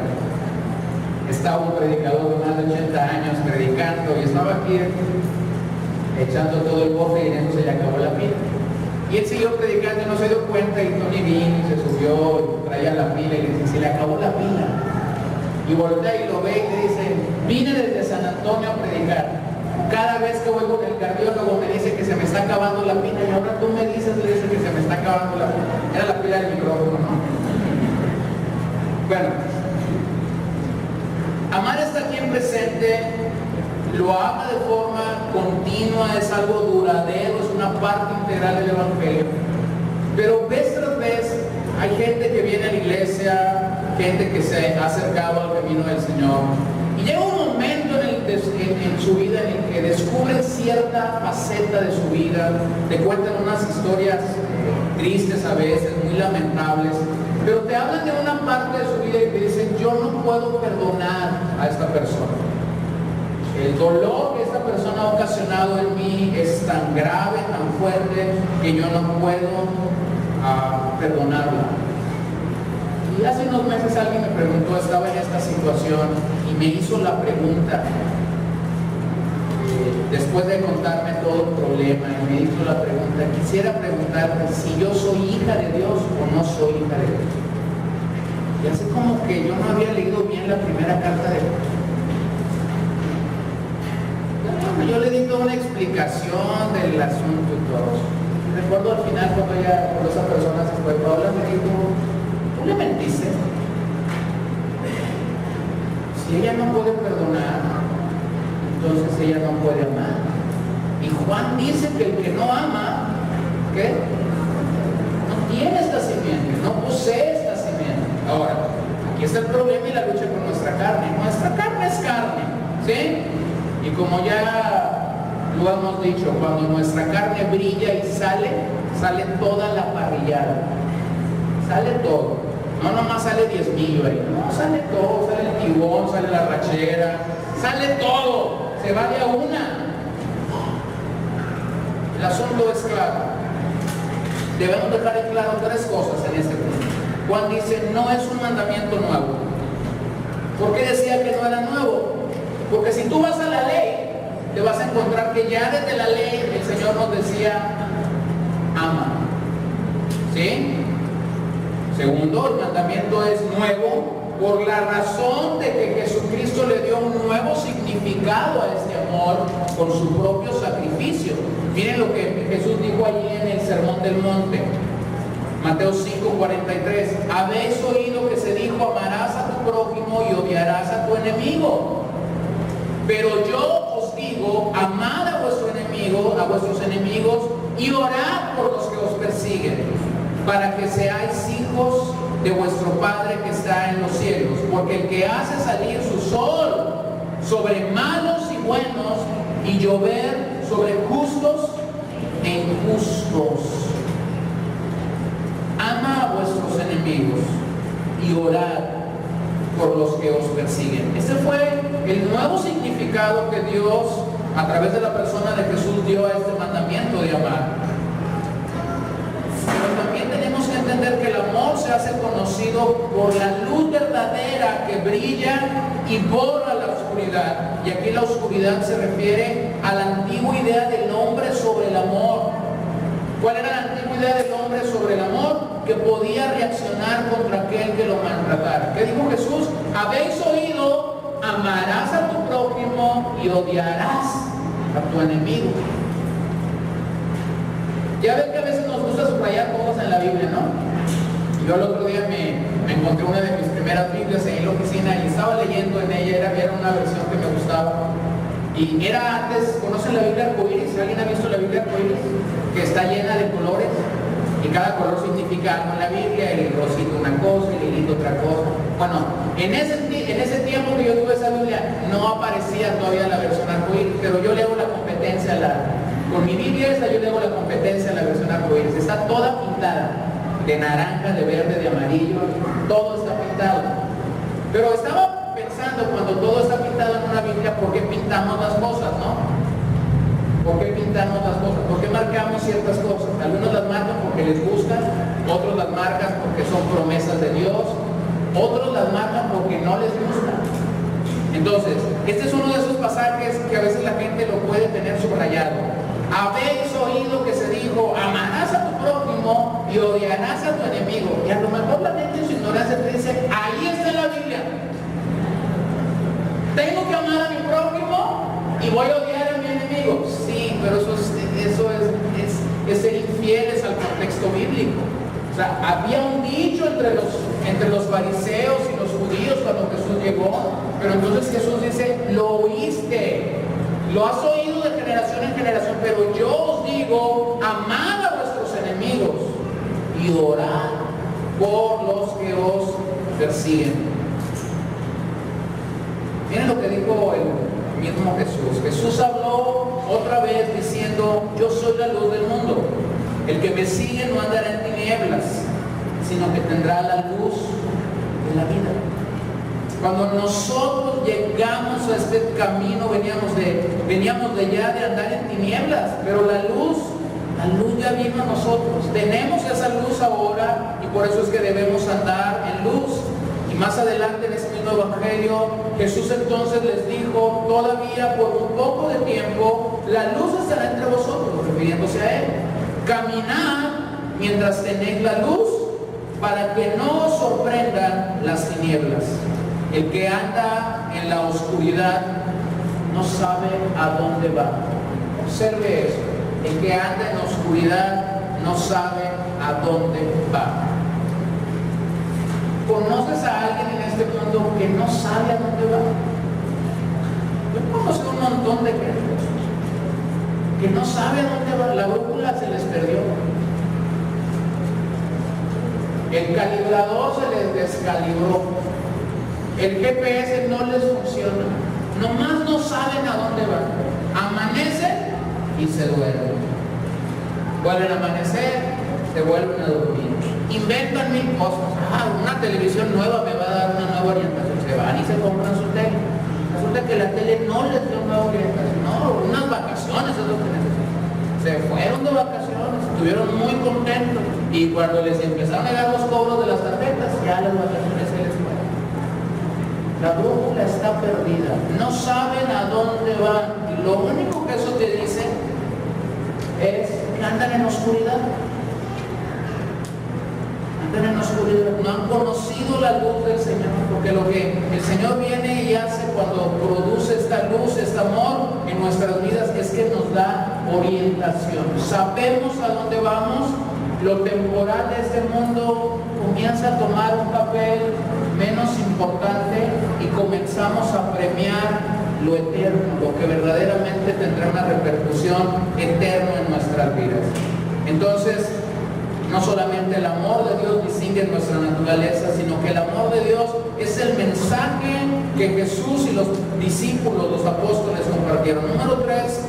Estaba un predicador de más de 80 años predicando y estaba aquí echando todo el bote y en eso se le acabó la pila. Y él siguió predicando y no se dio cuenta, y Tony vino y se subió y traía la pila y le dice, se le acabó la pila. Y voltea y lo ve y le dice, vine desde San Antonio a predicar. Cada vez que voy con el cardiólogo me dice que se me está acabando la pila y ahora tú me dices, le dice que se me está acabando la pila. Era la pila del micrófono, ¿no? Bueno, amar está aquí en presente, lo ama de forma continua, es algo duradero, es una parte integral del Evangelio. Pero vez tras vez hay gente que viene a la iglesia, gente que se ha acercado al camino del Señor, y llega un momento en su vida en el que descubren cierta faceta de su vida, te cuentan unas historias tristes a veces, muy lamentables, pero te hablan de una parte de su vida y te dicen, yo no puedo perdonar a esta persona. El dolor que esta persona ha ocasionado en mí es tan grave, tan fuerte, que yo no puedo perdonarla. Y hace unos meses alguien me preguntó, estaba en esta situación y me hizo la pregunta, después de contarme todo el problema, y me hizo la pregunta, quisiera preguntarme si yo soy hija de Dios o no soy hija de Dios. Y así como que yo no había leído bien la primera carta de Juan. Yo le di toda una explicación del asunto y todo. Recuerdo al final cuando esa persona se fue, Paola me dijo, ¿tú le mentiste? Si ella no puede perdonar, entonces ella no puede amar. Y Juan dice que el que no ama, ¿qué? No tiene esta simiente, no posee esta simiente. Ahora, aquí está el problema y la lucha con nuestra carne. Nuestra carne es carne, ¿sí? Y como ya lo hemos dicho, cuando nuestra carne brilla y sale toda la parrillada. Sale todo. No nomás sale 10 millos ahí. No, sale todo. Sale el tibón, sale la rachera. Sale todo. Se va de a una. El asunto es claro. Debemos dejar en claro tres cosas en este punto. Juan dice, no es un mandamiento nuevo. ¿Por qué decía que no era nuevo? Porque si tú vas a la ley, te vas a encontrar que ya desde la ley el Señor nos decía, ama. ¿Sí? Segundo, el mandamiento es nuevo por la razón de que Jesucristo le dio un nuevo significado a este amor con su propio sacrificio. Miren lo que Jesús dijo allí en el Sermón del Monte. Mateo 5:43. Habéis oído que se dijo, amarás a tu prójimo y odiarás a tu enemigo. Pero yo os digo, amad a vuestros enemigos y orad por los que os persiguen, para que seáis hijos de vuestro Padre que está en los cielos. Porque el que hace salir su sol sobre malos y buenos y llover sobre justos e injustos. Ama a vuestros enemigos y orad por los que os persiguen. Este fue el nuevo significado que Dios, a través de la persona de Jesús, dio a este mandamiento de amar. Pero también tenemos que entender que el amor se hace conocido por la luz verdadera que brilla y borra la oscuridad oscuridad, y aquí la oscuridad se refiere a la antigua idea del hombre sobre el amor. ¿Cuál era la antigua idea del hombre sobre el amor? Que podía reaccionar contra aquel que lo maltratara. ¿Qué dijo Jesús? Habéis oído, amarás a tu prójimo y odiarás a tu enemigo. Ya ven que a veces nos gusta subrayar cosas en la Biblia, ¿no? Yo el otro día me encontré una de mis primeras Biblias en la oficina y estaba leyendo en ella, era una versión que me gustaba. Y era antes, ¿conocen la Biblia arcoíris? ¿Alguien ha visto la Biblia arcoíris? Que está llena de colores y cada color significa algo en la Biblia, el rosito una cosa, el hilito otra cosa. Bueno, en ese tiempo que yo tuve esa Biblia no aparecía todavía la versión arcoíris, pero yo leo la competencia, con mi Biblia esa yo leo la competencia en la versión arcoíris. Está toda pintada, de naranja, de verde, de amarillo, todo está pintado. Pero estaba pensando, cuando todo está pintado en una Biblia, ¿por qué pintamos las cosas, no? ¿Por qué pintamos las cosas? ¿Por qué marcamos ciertas cosas? Algunos las marcan porque les gustan, otros las marcan porque son promesas de Dios, otros las marcan porque no les gustan. Entonces, este es uno de esos pasajes que a veces la gente lo puede tener subrayado. Habéis oído que se dijo, amarás a tu prójimo y odiarás a tu enemigo. Y a lo mejor la gente en su ignorancia te dice, ahí está en la Biblia. Tengo que amar a mi prójimo y voy a odiar a mi enemigo. Sí, pero eso es ser infieles al contexto bíblico. O sea, había un dicho entre los fariseos y los judíos cuando Jesús llegó, pero entonces Jesús dice, lo oíste, lo has oído de generación en generación, pero yo os digo, amad a vuestros enemigos y orad por los que os persiguen. Miren lo que dijo el mismo Jesús. Jesús habló otra vez diciendo, yo soy la luz del mundo. El que me sigue no andará en tinieblas, sino que tendrá la luz de la vida. Cuando nosotros llegamos a este camino, veníamos de ya de andar en tinieblas, pero la luz ya vino a nosotros. Tenemos esa luz ahora y por eso es que debemos andar en luz. Y más adelante en este mismo evangelio, Jesús entonces les dijo, todavía por un poco de tiempo, la luz estará entre vosotros, refiriéndose a Él. Caminad mientras tenéis la luz, para que no os sorprendan las tinieblas. El que anda en la oscuridad no sabe a dónde va. Observe eso. El que anda en la oscuridad no sabe a dónde va. ¿Conoces a alguien en este mundo que no sabe a dónde va? Yo conozco un montón de gente que no sabe a dónde va. La brújula se les perdió. El calibrador se les descalibró. El GPS no les funciona. Nomás no saben a dónde van. Amanecen y se duermen. Vuelven a amanecer, se vuelven a dormir. Inventan mil cosas. Una televisión nueva me va a dar una nueva orientación. Se van y se compran su tele. Resulta que la tele no les dio nueva orientación. No, unas vacaciones es lo que necesitan. Se fueron de vacaciones, estuvieron muy contentos. Y cuando les empezaron a llegar los cobros de las tarjetas, ya las vacaciones se les fueron. La brújula está perdida. No saben a dónde van. Y lo único que eso te dice es que andan en oscuridad. Andan en oscuridad. No han conocido la luz del Señor. Porque lo que el Señor viene y hace cuando produce esta luz, este amor en nuestras vidas, es que nos da orientación. Sabemos a dónde vamos. Lo temporal de este mundo comienza a tomar un papel menos importante y comenzamos a premiar lo eterno, lo que verdaderamente tendrá una repercusión eterna en nuestras vidas. Entonces, no solamente el amor de Dios distingue nuestra naturaleza, sino que el amor de Dios es el mensaje que Jesús y los discípulos, los apóstoles compartieron. Número 3,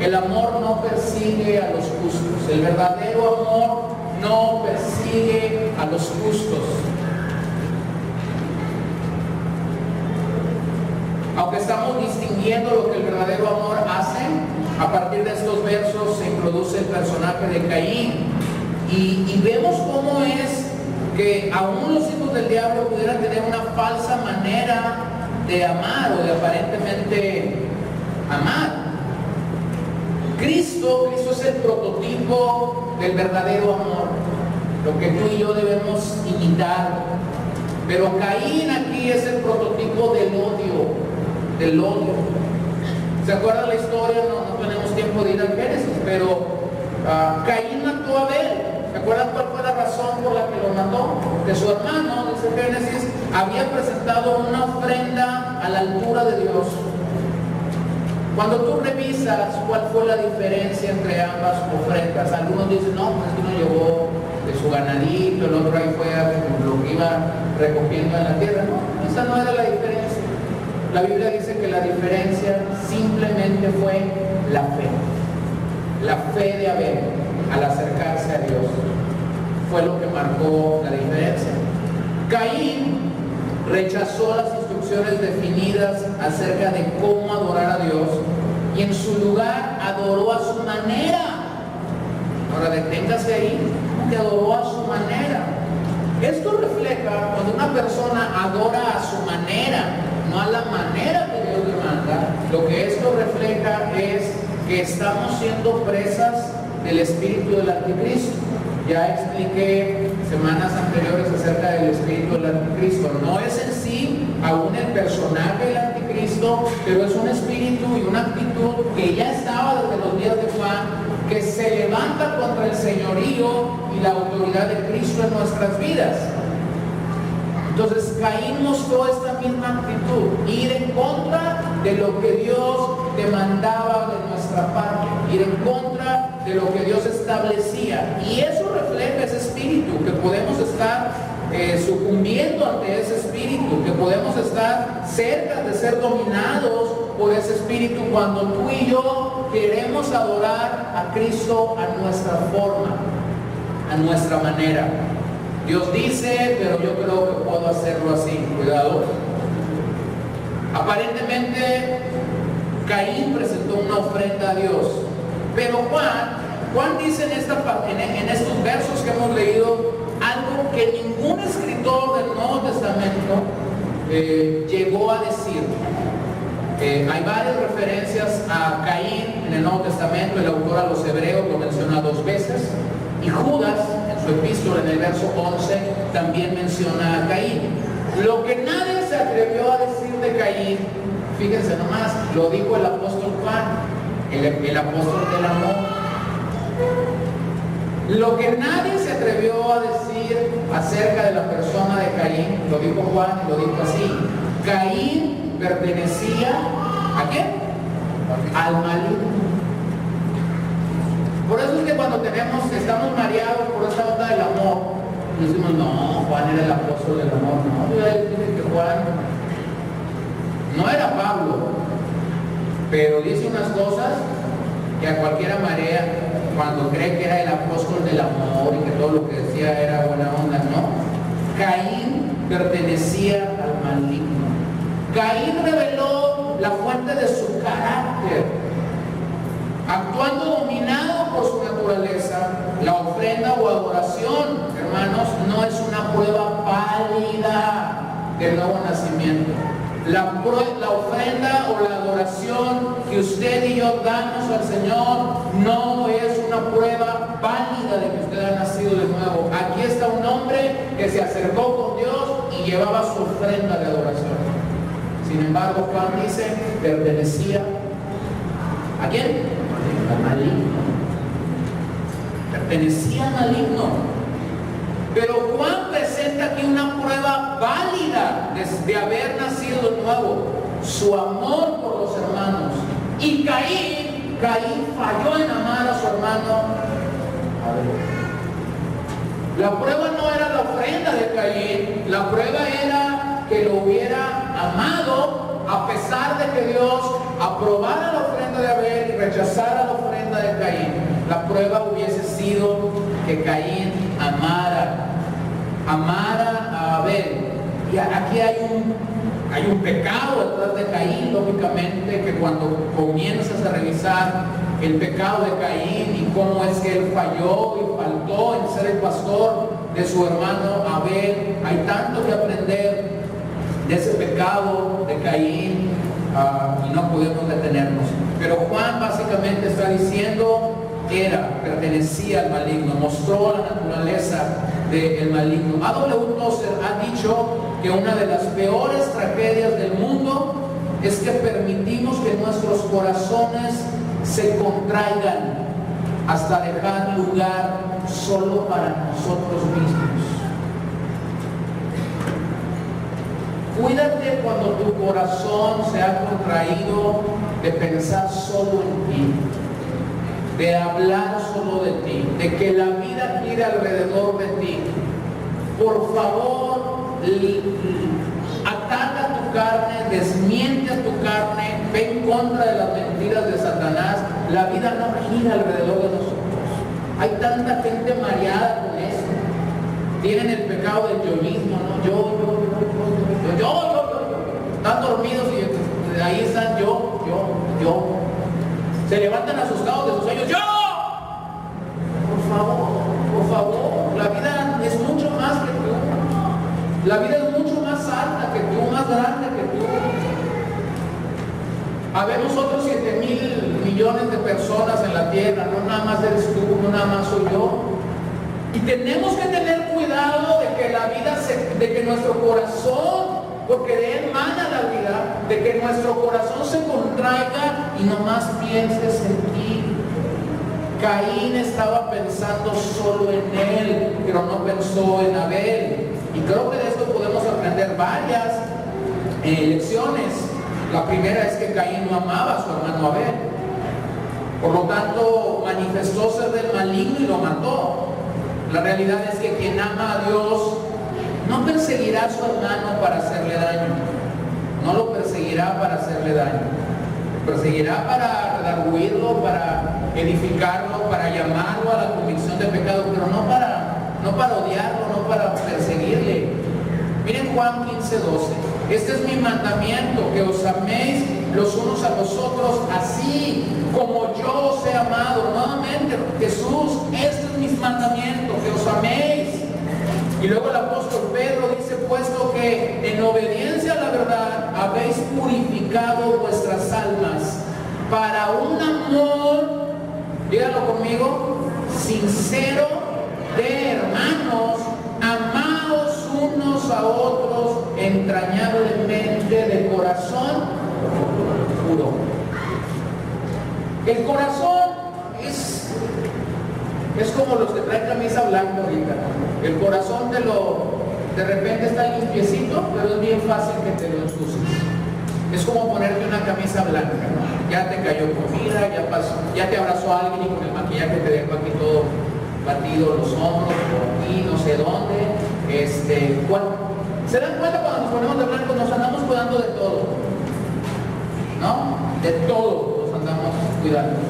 el amor no persigue a los justos. El verdadero amor no persigue a los justos. Aunque estamos distinguiendo lo que el verdadero amor hace, a partir de estos versos se introduce el personaje de Caín. Y vemos cómo es que aún los hijos del diablo pudieran tener una falsa manera de amar o de aparentemente amar. Cristo es el prototipo del verdadero amor, lo que tú y yo debemos imitar. Pero Caín aquí es el prototipo del odio. ¿Se acuerdan la historia? No tenemos tiempo de ir al Génesis, pero Caín mató a Abel. ¿Se acuerdan cuál fue la razón por la que lo mató? Que su hermano, dice Génesis, había presentado una ofrenda a la altura de Dios. Cuando tú revisas cuál fue la diferencia entre ambas ofrendas, algunos dicen, no, pues uno llevó de su ganadito, el otro ahí fue lo que iba recogiendo en la tierra. No, esa no era la diferencia. La Biblia dice que la diferencia simplemente fue la fe. La fe de Abel al acercarse a Dios fue lo que marcó la diferencia. Caín rechazó las instrucciones definidas acerca de cómo adorar a Dios y en su lugar adoró a su manera. Ahora deténgase ahí, que adoró a su manera. Esto refleja cuando una persona adora a su manera, no a la manera que Dios demanda. Lo que esto refleja es que estamos siendo presas del espíritu del anticristo. Ya expliqué semanas anteriores acerca del espíritu del anticristo. No es en sí aún el personaje del anticristo, pero es un espíritu y una actitud que ya estaba desde los días de Juan, que se levanta contra el señorío y la autoridad de Cristo en nuestras vidas. Entonces Caín mostró esta misma actitud, ir en contra de lo que Dios demandaba de nuestra parte, ir en contra de lo que Dios establecía. Y eso refleja ese espíritu, que podemos estar sucumbiendo ante ese espíritu, que podemos estar cerca de ser dominados por ese espíritu cuando tú y yo queremos adorar a Cristo a nuestra forma, a nuestra manera. Dios dice, pero yo creo que puedo hacerlo así. Cuidado. Aparentemente Caín presentó una ofrenda a Dios, pero Juan dice en estos versos que hemos leído algo que ningún escritor del Nuevo Testamento llegó a decir. Hay varias referencias a Caín en el Nuevo Testamento. El autor a los Hebreos lo menciona 2 veces, y Judas en su epístola en el verso 11 también menciona a Caín. Lo que nadie se atrevió a decir de Caín, fíjense nomás, lo dijo el apóstol Juan, el apóstol del amor. Lo que nadie se atrevió a decir acerca de la persona de Caín, lo dijo Juan y lo dijo así: Caín pertenecía ¿a quién? Al maligno. Por eso es que cuando estamos mareados por esta onda del amor, decimos, no, Juan era el apóstol del amor. No, yo dije que Juan no era Pablo, pero dice unas cosas que a cualquiera marea cuando cree que era el apóstol del amor y que todo lo que decía era buena onda. No, Caín pertenecía al maligno. Caín reveló la fuente de su carácter, actuando dominado por su naturaleza. La ofrenda o adoración, hermanos, no es una prueba válida del nuevo nacimiento. La ofrenda o la adoración que usted y yo damos al Señor no es una prueba válida de que usted ha nacido de nuevo. Aquí está un hombre que se acercó con Dios y llevaba su ofrenda de adoración. Sin embargo, Juan dice, pertenecía ¿a quién? Al maligno. Pertenecía al maligno. Pero Juan presenta aquí una prueba válida de haber nacido de nuevo, su amor por los hermanos. Y Caín falló en amar a su hermano Abel. La prueba no era la ofrenda de Caín, la prueba era que lo hubiera amado a pesar de que Dios aprobara la ofrenda de Abel y rechazara la ofrenda de Caín. La prueba hubiese sido que Caín amara a Abel. Y aquí hay un pecado detrás de Caín, lógicamente, que cuando comienzas a revisar el pecado de Caín y cómo es que él falló y faltó en ser el pastor de su hermano Abel, hay tanto que aprender de ese pecado de Caín, y no pudimos detenernos. Pero Juan básicamente está diciendo pertenecía al maligno, mostró la naturaleza del maligno. A.W. Tozer ha dicho que una de las peores tragedias del mundo es que permitimos que nuestros corazones se contraigan hasta dejar lugar solo para nosotros mismos. Cuídate cuando tu corazón se ha contraído de pensar solo en ti, de hablar solo de ti, de que la vida gire alrededor de ti. Por favor, ataca tu carne, desmiente a tu carne, ve en contra de las mentiras de Satanás. La vida no gira alrededor de nosotros. Hay tanta gente mareada con eso. Tienen el pecado del yoísmo, ¿no? Yo. Están dormidos y ahí están yo. Se levantan asustados de sus sueños. ¡Yo! Por favor, la vida es mucho más que tú. La vida es mucho más alta que tú, más grande que tú. Habemos otros 7,000 millones de personas en la tierra, no nada más eres tú, no nada más soy yo. Y tenemos que tener cuidado de que la vida de que nuestro corazón, porque de él mana la vida, de que nuestro corazón se contraiga y nomás pienses en ti. Caín estaba pensando solo en él, pero no pensó en Abel. Y creo que de esto podemos aprender varias lecciones. La primera es que Caín no amaba a su hermano Abel. Por lo tanto, manifestó ser del maligno y lo mató. La realidad es que quien ama a Dios no perseguirá a su hermano para hacerle daño. No lo perseguirá para hacerle daño. Lo perseguirá para redarguirlo, para edificarlo, para llamarlo a la convicción de pecado, pero no para odiarlo, no para perseguirle. Miren Juan 15:12. Este es mi mandamiento, que os améis los unos a los otros, así como yo os he amado. Nuevamente, Jesús, este es mi mandamiento, que os améis. Y luego el apóstol Pedro dice, puesto que en obediencia a la verdad habéis purificado vuestras almas para un amor, díganlo conmigo, sincero de hermanos, amaos unos a otros entrañablemente de corazón puro. El corazón es como los que traen camisa blanca ahorita. El corazón de repente está limpiecito, pero es bien fácil que te lo ensucies. Es como ponerte una camisa blanca, ¿no? Ya te cayó comida, ya te abrazó alguien y con el maquillaje te dejó aquí todo batido, los hombros, por aquí, no sé dónde. ¿Se dan cuenta cuando nos ponemos de blanco? Nos andamos cuidando de todo, ¿no? De todo nos andamos cuidando.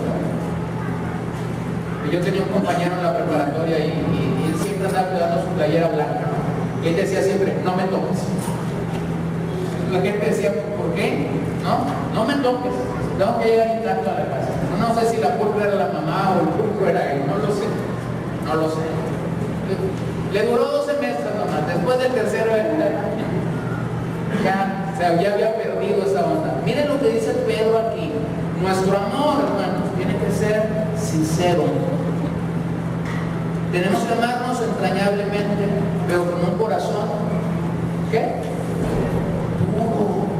Yo tenía un compañero en la preparatoria y él siempre andaba cuidando su playera blanca. Y él decía siempre, no me toques. La gente decía, ¿por qué? No me toques. Tengo que llegar intacto a la casa. No sé si la pulcra era la mamá o el pulcro era él, no lo sé. Le duró 2 semestres nomás. Después del tercero ya había perdido esa onda. Miren lo que dice Pedro aquí. Nuestro amor, hermanos, tiene que ser sincero. Tenemos que amarnos entrañablemente, pero con un corazón, ¿qué? Puro.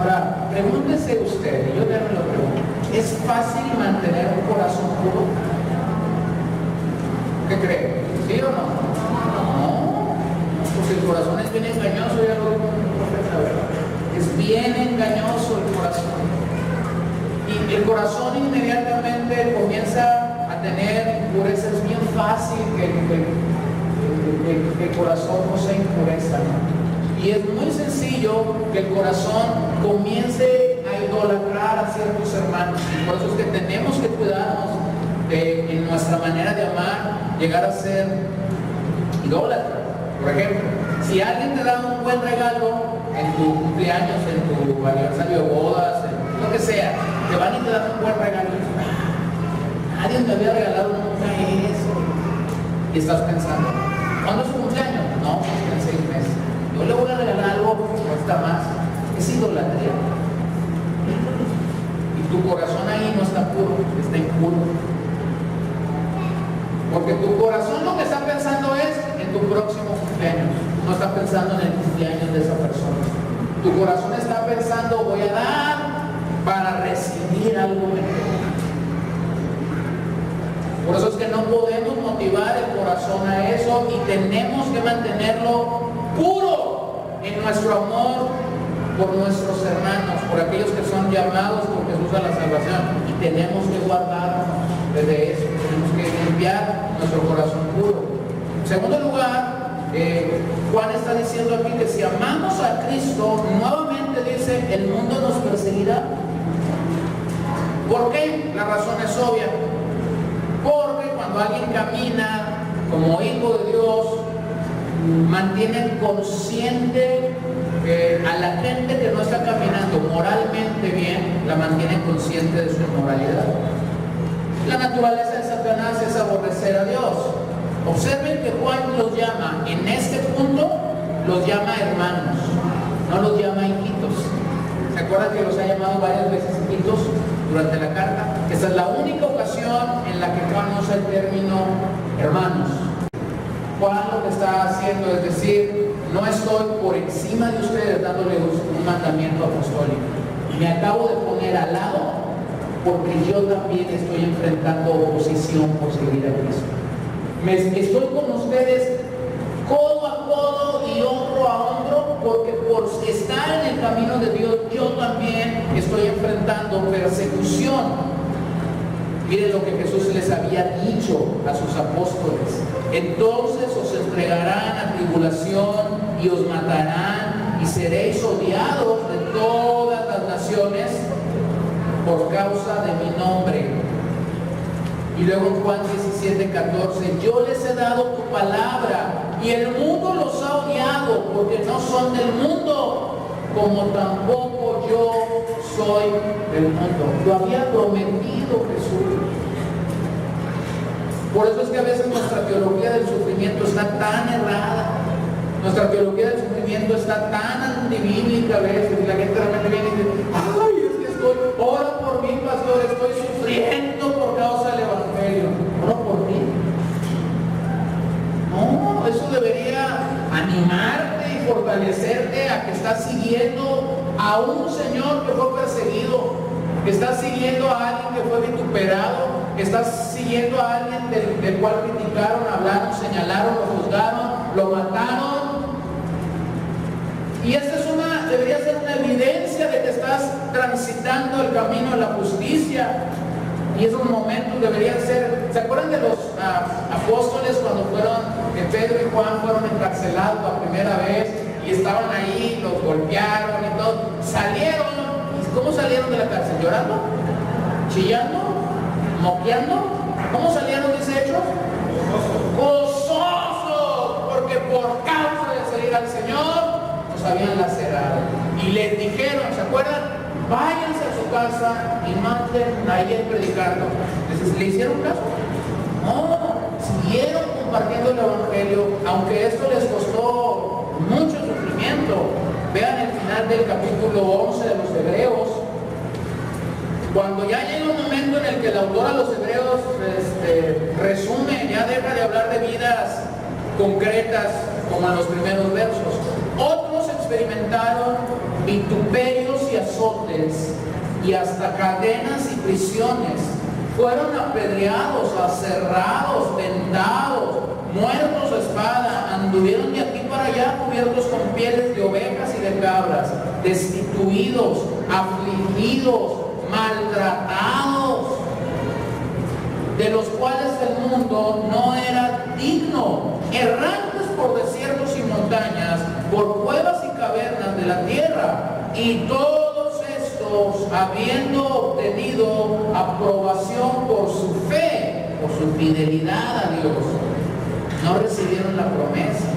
Ahora, pregúntese usted, y yo también lo pregunto, ¿es fácil mantener un corazón puro? ¿Qué cree? ¿Sí o no? No, porque el corazón es bien engañoso, ya lo dijo el profeta, ¿verdad? Es bien engañoso el corazón. Y el corazón inmediatamente comienza a tener impureza. Es bien fácil que el corazón posea impureza, ¿no? Y es muy sencillo que el corazón comience a idolatrar a ciertos hermanos. Y por eso es que tenemos que cuidarnos de, en nuestra manera de amar, llegar a ser idólatras. Por ejemplo, si alguien te da un buen regalo en tu cumpleaños, en tu aniversario de bodas, en lo que sea, te van y te dan un buen regalo. Nadie me había regalado nunca eso. Y estás pensando, ¿cuándo es su cumpleaños? No, en 6 meses. puro. Porque tu corazón lo que está pensando es en tu próximo cumpleaños, no está pensando en el cumpleaños de esa persona. Tu corazón está pensando, voy a dar para recibir algo mejor. Por eso es que no podemos motivar el corazón a eso y tenemos que mantenerlo puro en nuestro amor por nuestros hermanos, por aquellos que son llamados por Jesús a la salvación, y tenemos que guardarnos de eso, tenemos que limpiar nuestro corazón puro. En segundo lugar, Juan está diciendo aquí que si amamos a Cristo, nuevamente dice, el mundo nos perseguirá. ¿Por qué? La razón es obvia. Porque cuando alguien camina como hijo de Dios, mantiene consciente a la gente que no está caminando moralmente bien, la mantiene consciente de su inmoralidad. La naturaleza de Satanás es aborrecer a Dios. Observen que Juan los llama, en este punto, los llama hermanos, no los llama hijitos. ¿Se acuerdan que los ha llamado varias veces hijitos durante la carta? Esta es la única ocasión en la que Juan usa el término hermanos. Juan lo que está haciendo es decir, no estoy por encima de ustedes dándoles un mandamiento apostólico. Me acabo de poner al lado porque yo también estoy enfrentando oposición por seguir a Cristo. Estoy con ustedes codo a codo y hombro a hombro porque por estar en el camino de Dios yo también estoy enfrentando persecución. Miren lo que Jesús les había dicho a sus apóstoles. Entonces os entregarán a tribulación y os matarán y seréis odiados de todas las naciones por causa de mi nombre. Y luego en Juan 17:14, yo les he dado tu palabra y el mundo los ha odiado porque no son del mundo, como tampoco yo soy del mundo. Lo había prometido Jesús. Por eso es que a veces nuestra teología del sufrimiento está tan errada. Nuestra teología del sufrimiento está tan antibíblica a veces. Y la gente realmente viene y dice, ay, es que ora por mí, pastor, estoy sufriendo por causa del Evangelio. Ora por ti. No, eso debería animarte y fortalecerte a que estás siguiendo a un Señor que fue perseguido, que estás siguiendo a alguien que fue vituperado, que estás siguiendo a alguien del cual criticaron, hablaron, señalaron, lo juzgaron, lo mataron. Y esta debería ser una evidencia de que estás transitando el camino de la justicia. Y esos momentos deberían ser, ¿se acuerdan de los apóstoles cuando Pedro y Juan fueron encarcelados la primera vez y estaban ahí, los golpearon y todo? Salieron, ¿y cómo salieron de la cárcel? ¿Llorando? ¿Chillando? ¿Moqueando? ¿Cómo salieron, dice Hechos? Gozosos, porque por causa de seguir al Señor nos habían lacerado. Y les dijeron, ¿se acuerdan? Váyanse a su casa y manden ahí el predicando. ¿Le hicieron caso? No, siguieron compartiendo el Evangelio, aunque esto les costó mucho sufrimiento. Vean el final del capítulo 11 de los Hebreos, cuando ya llega un momento en el que el autor a los Hebreos resume, ya deja de hablar de vidas concretas como en los primeros versos. Otros experimentaron vituperios y azotes y hasta cadenas y prisiones. Fueron apedreados, aserrados, tentados, muertos a espada, anduvieron de aquí para allá cubiertos con pieles de ovejas y de cabras, destituidos, afligidos, maltratados, de los cuales el mundo no era digno, errantes por desiertos y montañas, por cuevas y cavernas de la tierra, y todos estos, habiendo obtenido aprobación por su fe, por su fidelidad a Dios, no recibieron la promesa,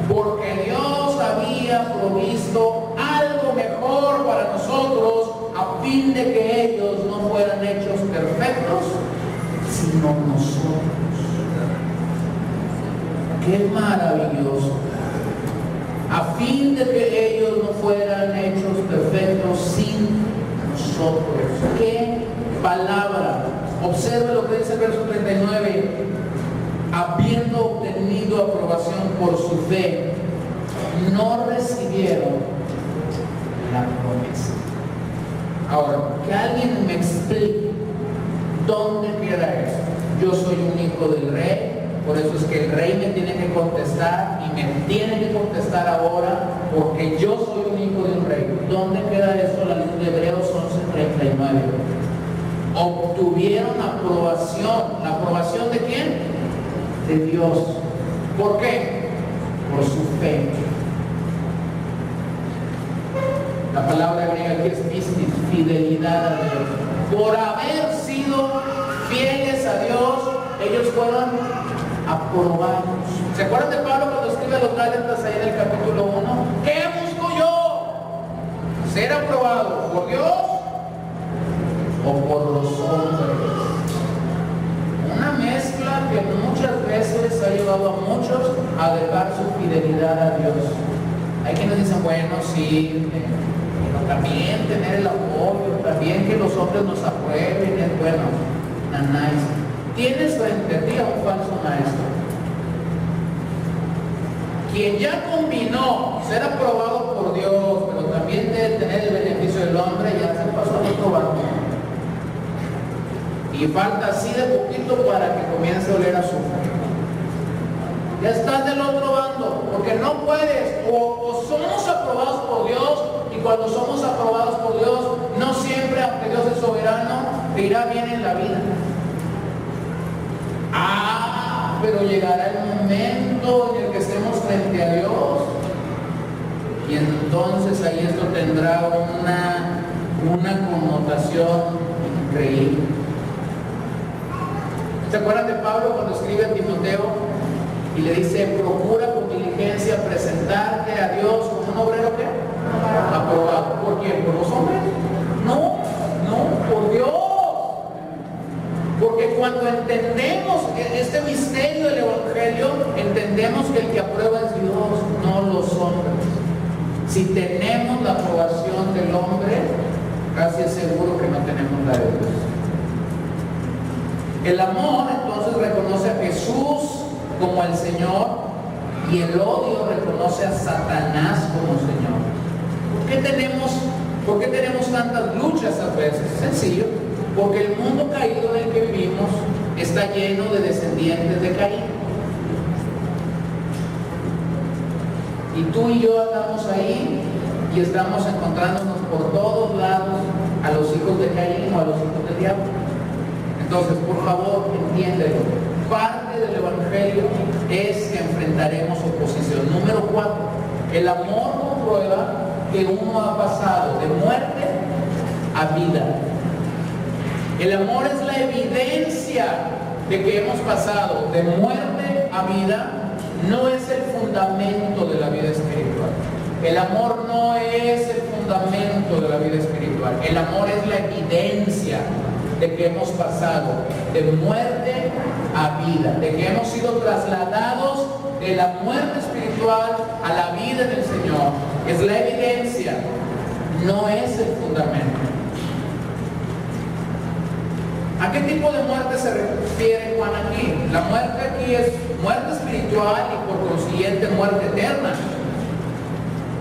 porque Dios había provisto algo mejor para nosotros, a fin de que ellos no fueran hechos perfectos, sino nosotros. ¡Qué maravilloso! A fin de que ellos no fueran hechos perfectos sin nosotros. ¡Qué palabra! Observe lo que dice el verso 39. Habiendo obtenido aprobación por su fe, no recibieron la promesa. Ahora, que alguien me explique dónde queda eso. Yo soy un hijo del rey, por eso es que el rey me tiene que contestar y me tiene que contestar ahora, porque yo soy un hijo de un rey. ¿Dónde queda eso? La luz de Hebreos 11:39. Obtuvieron aprobación. ¿La aprobación de quién? De Dios. ¿Por qué? Por su fe. La palabra griega aquí es pistis, fidelidad a Dios. Por haber sido fieles a Dios, ellos fueron aprobados. ¿Se acuerdan de Pablo cuando escribe a los Gálatas ahí en el capítulo 1? ¿Qué busco yo? ¿Ser aprobado por Dios o por los hombres? Una mezcla que muchas veces ha llevado a muchos a dejar su fidelidad a Dios. Hay quienes dicen, bueno, sí, pero también tener el apoyo, también que los hombres nos aprueben, es bueno. Nice. Tienes frente a ti a un falso maestro, quien ya combinó ser aprobado por Dios, pero también debe tener el beneficio del hombre, ya se pasó al otro barco. Y falta así de poquito para que comience a oler azúcar. Ya estás del otro bando, porque no puedes, o somos aprobados por Dios, y cuando somos aprobados por Dios, no siempre, aunque Dios es soberano, te irá bien en la vida. Pero llegará el momento en el que estemos frente a Dios, y entonces ahí esto tendrá una connotación increíble. ¿Se acuerdan de Pablo cuando escribe a Timoteo y le dice, procura con diligencia presentarte a Dios como un obrero ¿qué? Aprobado? ¿Por quién? ¿Por los hombres? No, por Dios. Porque cuando entendemos este misterio del Evangelio, entendemos que el que aprueba es Dios, no los hombres. Si tenemos la aprobación del hombre, casi es seguro que no tenemos la de Dios. El amor entonces reconoce a Jesús como el Señor, y el odio reconoce a Satanás como Señor. ¿Por qué tenemos tantas luchas a veces? Es sencillo, porque el mundo caído en el que vivimos está lleno de descendientes de Caín. Y tú y yo andamos ahí y estamos encontrándonos por todos lados a los hijos de Caín o a los hijos del diablo. Entonces, por favor, entiéndelo. Parte del Evangelio es que enfrentaremos oposición. Número 4, el amor comprueba que uno ha pasado de muerte a vida. El amor es la evidencia de que hemos pasado de muerte a vida, no es el fundamento de la vida espiritual. El amor no es el fundamento de la vida espiritual. El amor es la evidencia de que hemos pasado de muerte a vida, de que hemos sido trasladados de la muerte espiritual a la vida del Señor. Es la evidencia, no es el fundamento. ¿A qué tipo de muerte se refiere Juan aquí? La muerte aquí es muerte espiritual y por consiguiente muerte eterna.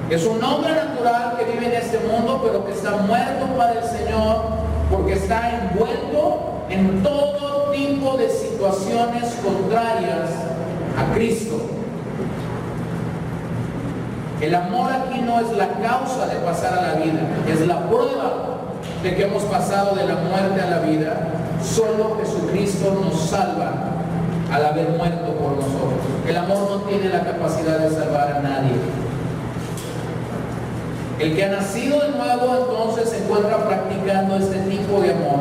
Es un hombre natural que vive en este mundo, pero que está muerto para el Señor, porque está envuelto en todo tipo de situaciones contrarias a Cristo. El amor aquí no es la causa de pasar a la vida, es la prueba de que hemos pasado de la muerte a la vida. Solo Jesucristo nos salva al haber muerto por nosotros. El amor no tiene la capacidad de salvar a nadie. El que ha nacido de nuevo entonces se encuentra practicando este tipo de amor.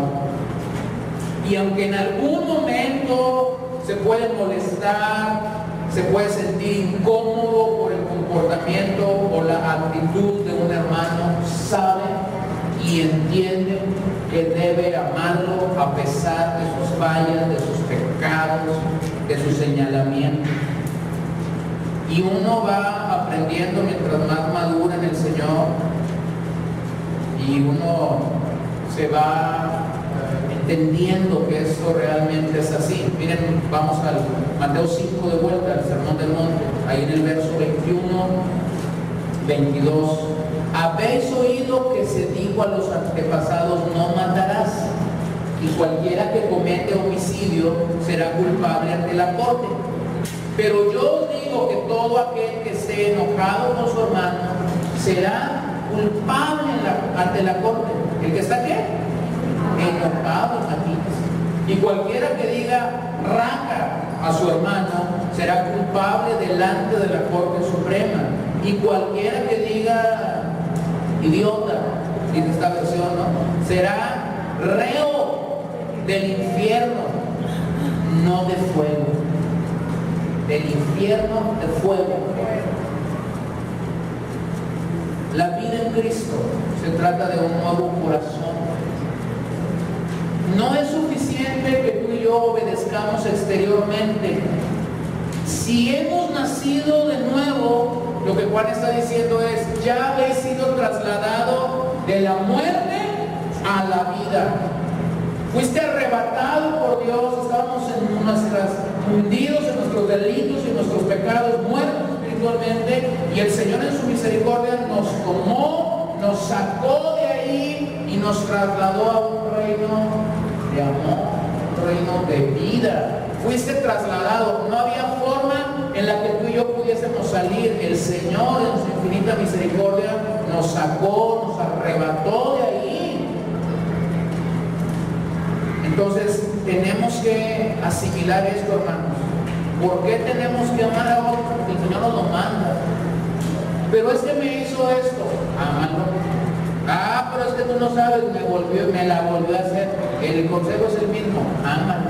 Y aunque en algún momento se puede molestar, se puede sentir incómodo por el comportamiento o la actitud de un hermano, sabe y entiende que debe amarlo a pesar de sus fallas, de sus pecados, de sus señalamientos. Y uno va aprendiendo mientras más madura en el Señor, y uno se va entendiendo que esto realmente es así. Miren, vamos al Mateo 5 de vuelta, al Sermón del Monte, ahí en el verso 21, 22. Habéis oído que se dijo a los antepasados: no matarás, y cualquiera que comete homicidio será culpable ante la corte. Pero yo os digo que todo aquel que esté enojado con su hermano será culpable ante la corte. ¿El que está qué? Enojado, imagínense. Y cualquiera que diga raca a su hermano será culpable delante de la Corte Suprema. Y cualquiera que diga idiota, dice esta versión, ¿no?, será reo del infierno, no de fuego, del infierno de fuego. La vida en Cristo se trata de un nuevo corazón. No es suficiente que tú y yo obedezcamos exteriormente. Si hemos nacido de nuevo, lo que Juan está diciendo es: ya habéis sido trasladado de la muerte a la vida. Fuiste arrebatado por Dios. Estábamos hundidos en nuestros delitos y nuestros pecados, muertos espiritualmente, y el Señor en su misericordia nos tomó, nos sacó de ahí y nos trasladó a un reino de amor, un reino de vida. Fuiste trasladado. No había forma en la que tú y yo pudiésemos salir. El Señor en su infinita misericordia nos sacó, nos arrebató de ahí. Entonces tenemos que asimilar esto, hermanos. ¿Por qué tenemos que amar a otro? Porque el Señor nos lo manda. Pero es que me hizo esto, amalo. Ah, pero es que tú no sabes, me la volvió a hacer. El consejo es el mismo: ámalo.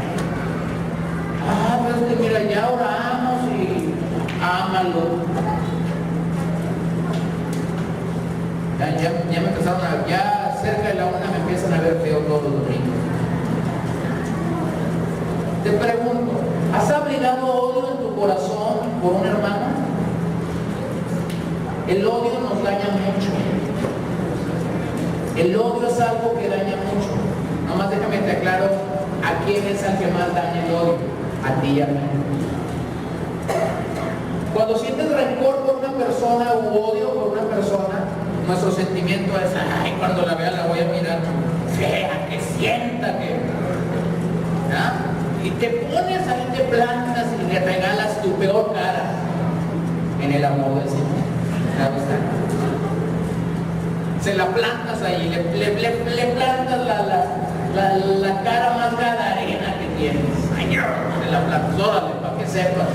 Ah, pero es que mira, ya oramos y ámalo. Ya me empezaron ya cerca de la 1 me empiezan a ver feo todos los domingos. Te pregunto, ¿has abrigado odio en tu corazón por un hermano? El odio nos daña mucho. El odio es algo que daña mucho. Nomás déjame te aclaro a quién es el que más daña el odio. A ti y a mí. Cuando sientes rencor por una persona u odio por una persona, nuestro sentimiento es: ay, cuando la vea la voy a mirar fea, que sienta que... ¿ah? Y te pones ahí, te plantas y le regalas tu peor cara en el amor del Señor. Se la plantas ahí, le plantas la cara más gadarena que tienes. Se la plantas, órale, para que sepas.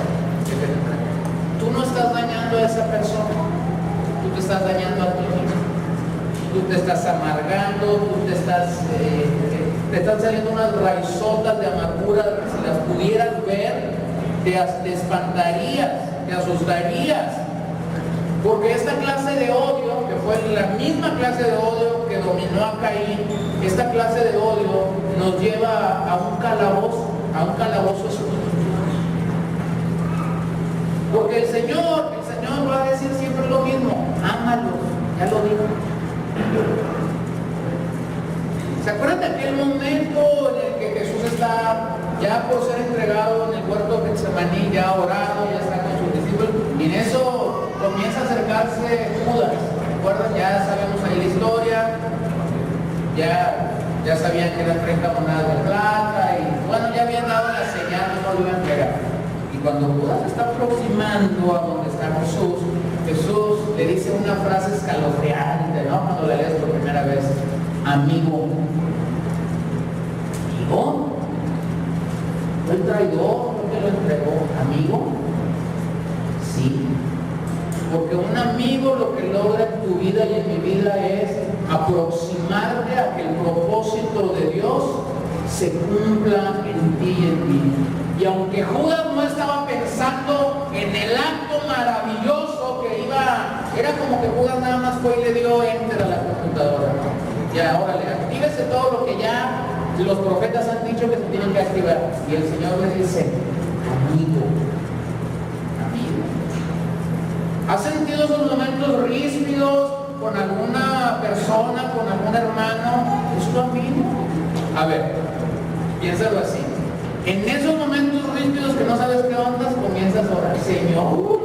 Tú no estás dañando a esa persona, tú te estás dañando a ti mismo. Tú te estás amargando, tú te están saliendo unas raizotas de amargura que si las pudieras ver, te espantarías, te asustarías. Porque esta clase de odio, que fue la misma clase de odio que dominó a Caín, esta clase de odio nos lleva a un calabozo espiritual. Porque el Señor va a decir siempre lo mismo: ámalo, ya lo dijo. ¿Se acuerdan de aquel momento en el que Jesús está ya por ser entregado en el huerto de Getsemaní, ya orado, ya está con sus discípulos, y en eso comienza a acercarse Judas? ¿Recuerdan? Ya sabemos ahí la historia, ya sabían que eran 30 monedas de plata, y bueno, ya habían dado la señal, no lo iban a entregar. Y cuando Judas se está aproximando a donde está Jesús le dice una frase escalofriante, ¿no? Cuando la lees por primera vez: amigo. ¿Amigo? ¿El traidor? ¿Por qué lo entregó? ¿Amigo? Sí. Porque un amigo lo que logra en tu vida y en mi vida es aproximarte a que el propósito de Dios se cumpla en ti y en mí. Y aunque Judas no estaba pensando en el acto maravilloso que era como que Judas nada más fue y le dio enter a la computadora, ¿no? Y ahora actívese todo lo que ya los profetas han dicho que se tienen que activar. Y el Señor le dice: amigo. ¿Has sentido esos momentos ríspidos con alguna persona, con algún hermano? Es tu amigo. A ver, Piénsalo así. En esos momentos rígidos que no sabes qué onda, comienzas a orar. Señor,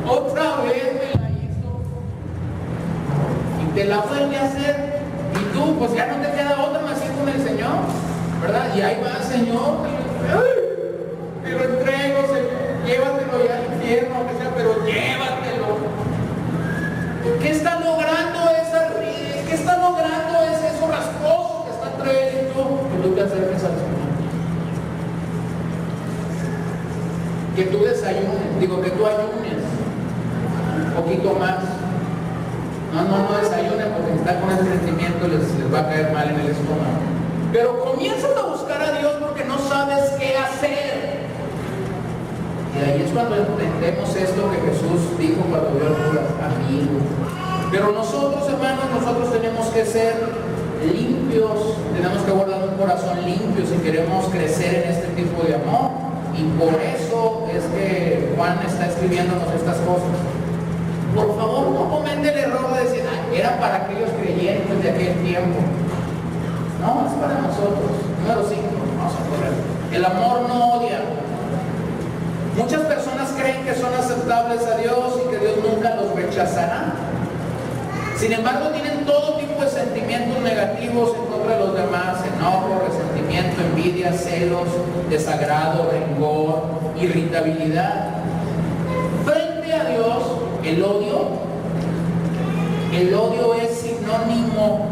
otra vez me la hizo. Y te la vuelve a hacer. Y tú, pues ya no te queda otra más ir con el Señor, ¿verdad? Y ahí va, Señor. Te lo entrego, Señor. Llévatelo ya al infierno, aunque sea, pero llévatelo. ¿Qué está logrando esa rígida? ¿Qué está logrando eso rasposo que está trayendo? Que tú te acerques al Señor. Que tú desayunes, digo que tú ayunes un poquito más. No desayunen porque si están con ese sentimiento les va a caer mal en el estómago. Pero comienzan a buscar a Dios porque no sabes qué hacer. Y ahí es cuando entendemos esto que Jesús dijo cuando vio al amigo. Pero nosotros, hermanos, nosotros tenemos que ser limpios, tenemos que guardar un corazón limpio si queremos crecer en este tipo de amor. Y por eso es que Juan está escribiéndonos estas cosas. Por favor, no cometen el error de decir, era para aquellos creyentes de aquel tiempo. No, es para nosotros. Número 5, vamos a correr. El amor no odia. Muchas personas creen que son aceptables a Dios y que Dios nunca los rechazará. Sin embargo, tienen todo tipo de sentimientos negativos en contra de los demás: enojo, resentimiento, envidia, celos, desagrado, rencor, irritabilidad. Frente a Dios, el odio es sinónimo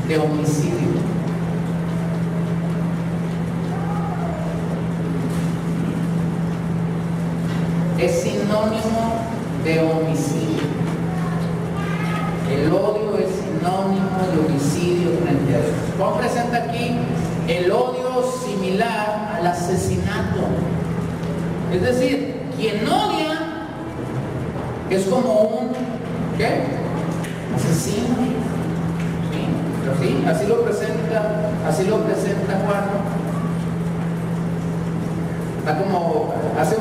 de homicidio. Es sinónimo de homicidio. El odio es sinónimo de homicidio frente a Dios. Juan presenta aquí el odio similar al asesinato. Es decir, quien odia es como un ¿qué? Asesino. ¿Sí? Pero sí, así lo presenta Juan. Está como hace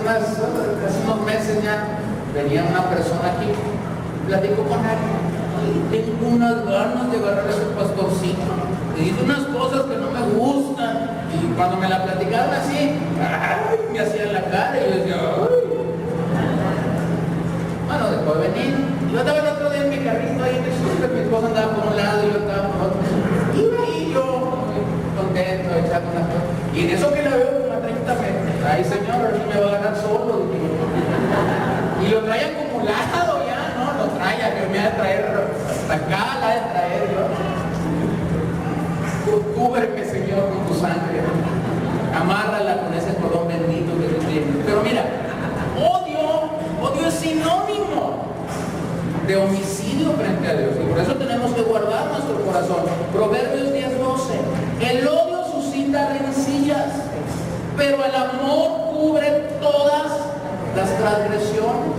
unos meses ya venía una persona aquí, platico con alguien. Tengo unas ganas de agarrar a ese pastorcito. Me dice unas cosas que no me gustan. Y cuando me la platicaron así, me hacían la cara y yo decía, ¡ay! Bueno, después de venir, yo estaba el otro día en mi carrito ahí, mi esposa andaba por un lado y yo estaba por otro. Iba ahí yo, muy contento, echando unas cosas. Y en eso que la veo como a 30 metros. Ay, señor, ahora sí me va a ganar solo. Y lo trae acumulado ya. Lo trae, que me ha de traer hasta acá, la de traer yo. Cúbreme, Señor, con tu sangre. Amárrala con ese cordón bendito que tú tienes. Pero mira, odio es sinónimo de homicidio frente a Dios. Y por eso tenemos que guardar nuestro corazón. Proverbios 10:12. El odio suscita rencillas, pero el amor cubre todas las transgresiones.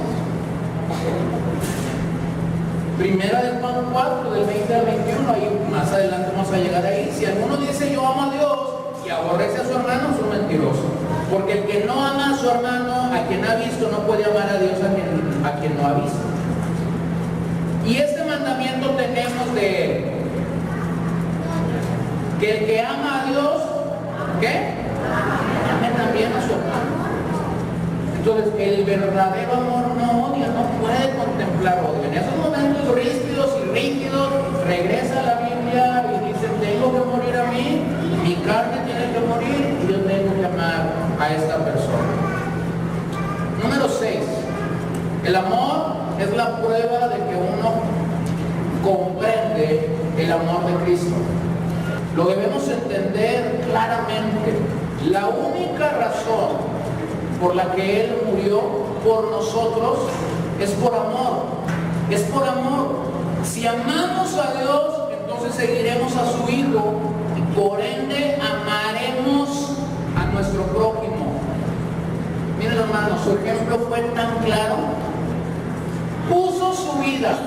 Primera de Juan 4, del 20 al 21, ahí más adelante vamos a llegar ahí. Si alguno dice yo amo a Dios y aborrece a su hermano, es un mentiroso. Porque el que no ama a su hermano, a quien ha visto, no puede amar a Dios a quien no ha visto. Y este mandamiento tenemos de él, que el que ama a Dios, ¿qué? Ame también a su hermano. Entonces, el verdadero amor no odia, no puede contemplar odio. En esos momentos rígidos y rígidos, regresa a la Biblia y dice, tengo que morir a mí, mi carne tiene que morir y yo tengo que amar a esta persona. Número 6. El amor es la prueba de que uno comprende el amor de Cristo. Lo debemos entender claramente. La única razón por la que Él murió por nosotros es por amor. Es por amor. Si amamos a Dios, entonces seguiremos a su Hijo y por ende amaremos a nuestro prójimo. Miren, hermanos, su ejemplo fue tan claro. Puso su vida,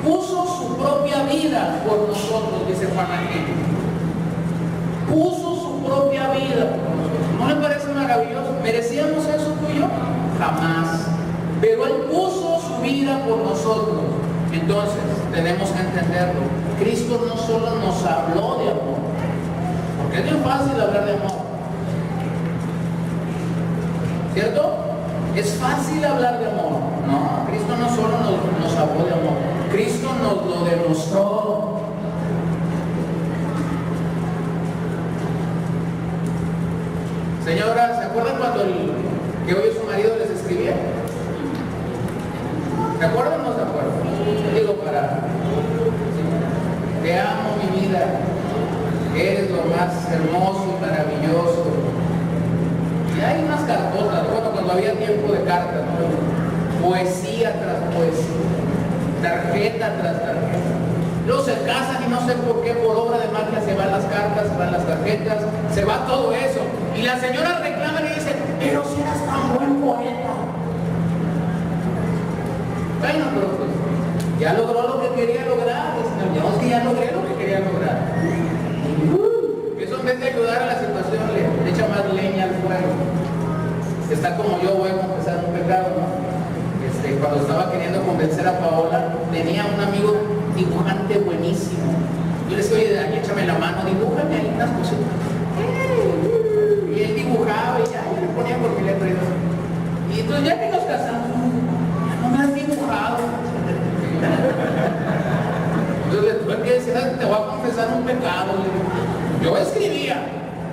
puso su propia vida por nosotros, dice Juan aquí. Puso su propia vida por nosotros. ¿No le parece maravilloso? ¿Merecíamos eso tú y yo? Jamás. Pero Él puso su vida por nosotros. Entonces, tenemos que entenderlo. Cristo no solo nos habló de amor, Porque es bien fácil hablar de amor, ¿cierto? Es fácil hablar de amor. No, Cristo no solo nos habló de amor, Cristo nos lo demostró. Señora, ¿se acuerdan cuando que hoy su marido les escribía? ¿Se acuerdan o no se acuerdan? Digo, te amo, mi vida, eres lo más hermoso y maravilloso. Y hay unas cartotas, bueno, cuando había tiempo de cartas, ¿no? Poesía tras poesía, tarjeta tras tarjeta. Luego se casan y no sé por qué, por obra de magia, se van las cartas, se van las tarjetas, se va todo eso. Y la señora reclama y dice, pero si eras tan buen poeta. Bueno, pero pues, ya logró lo que quería lograr. Ya es que ya logré lo que quería lograr. Eso en vez de ayudar a la situación le echa más leña al fuego. Está como yo, voy a confesar un pecado, ¿no? Cuando estaba queriendo convencer a Paola, tenía un amigo dibujante buenísimo. Yo le decía, oye, échame la mano, dibújame ahí unas cositas. Y él dibujaba y ya, yo le ponía por mi letra. Y entonces ya que nos casamos, no me has dibujado. Entonces después que decía, te voy a confesar un pecado. Yo escribía,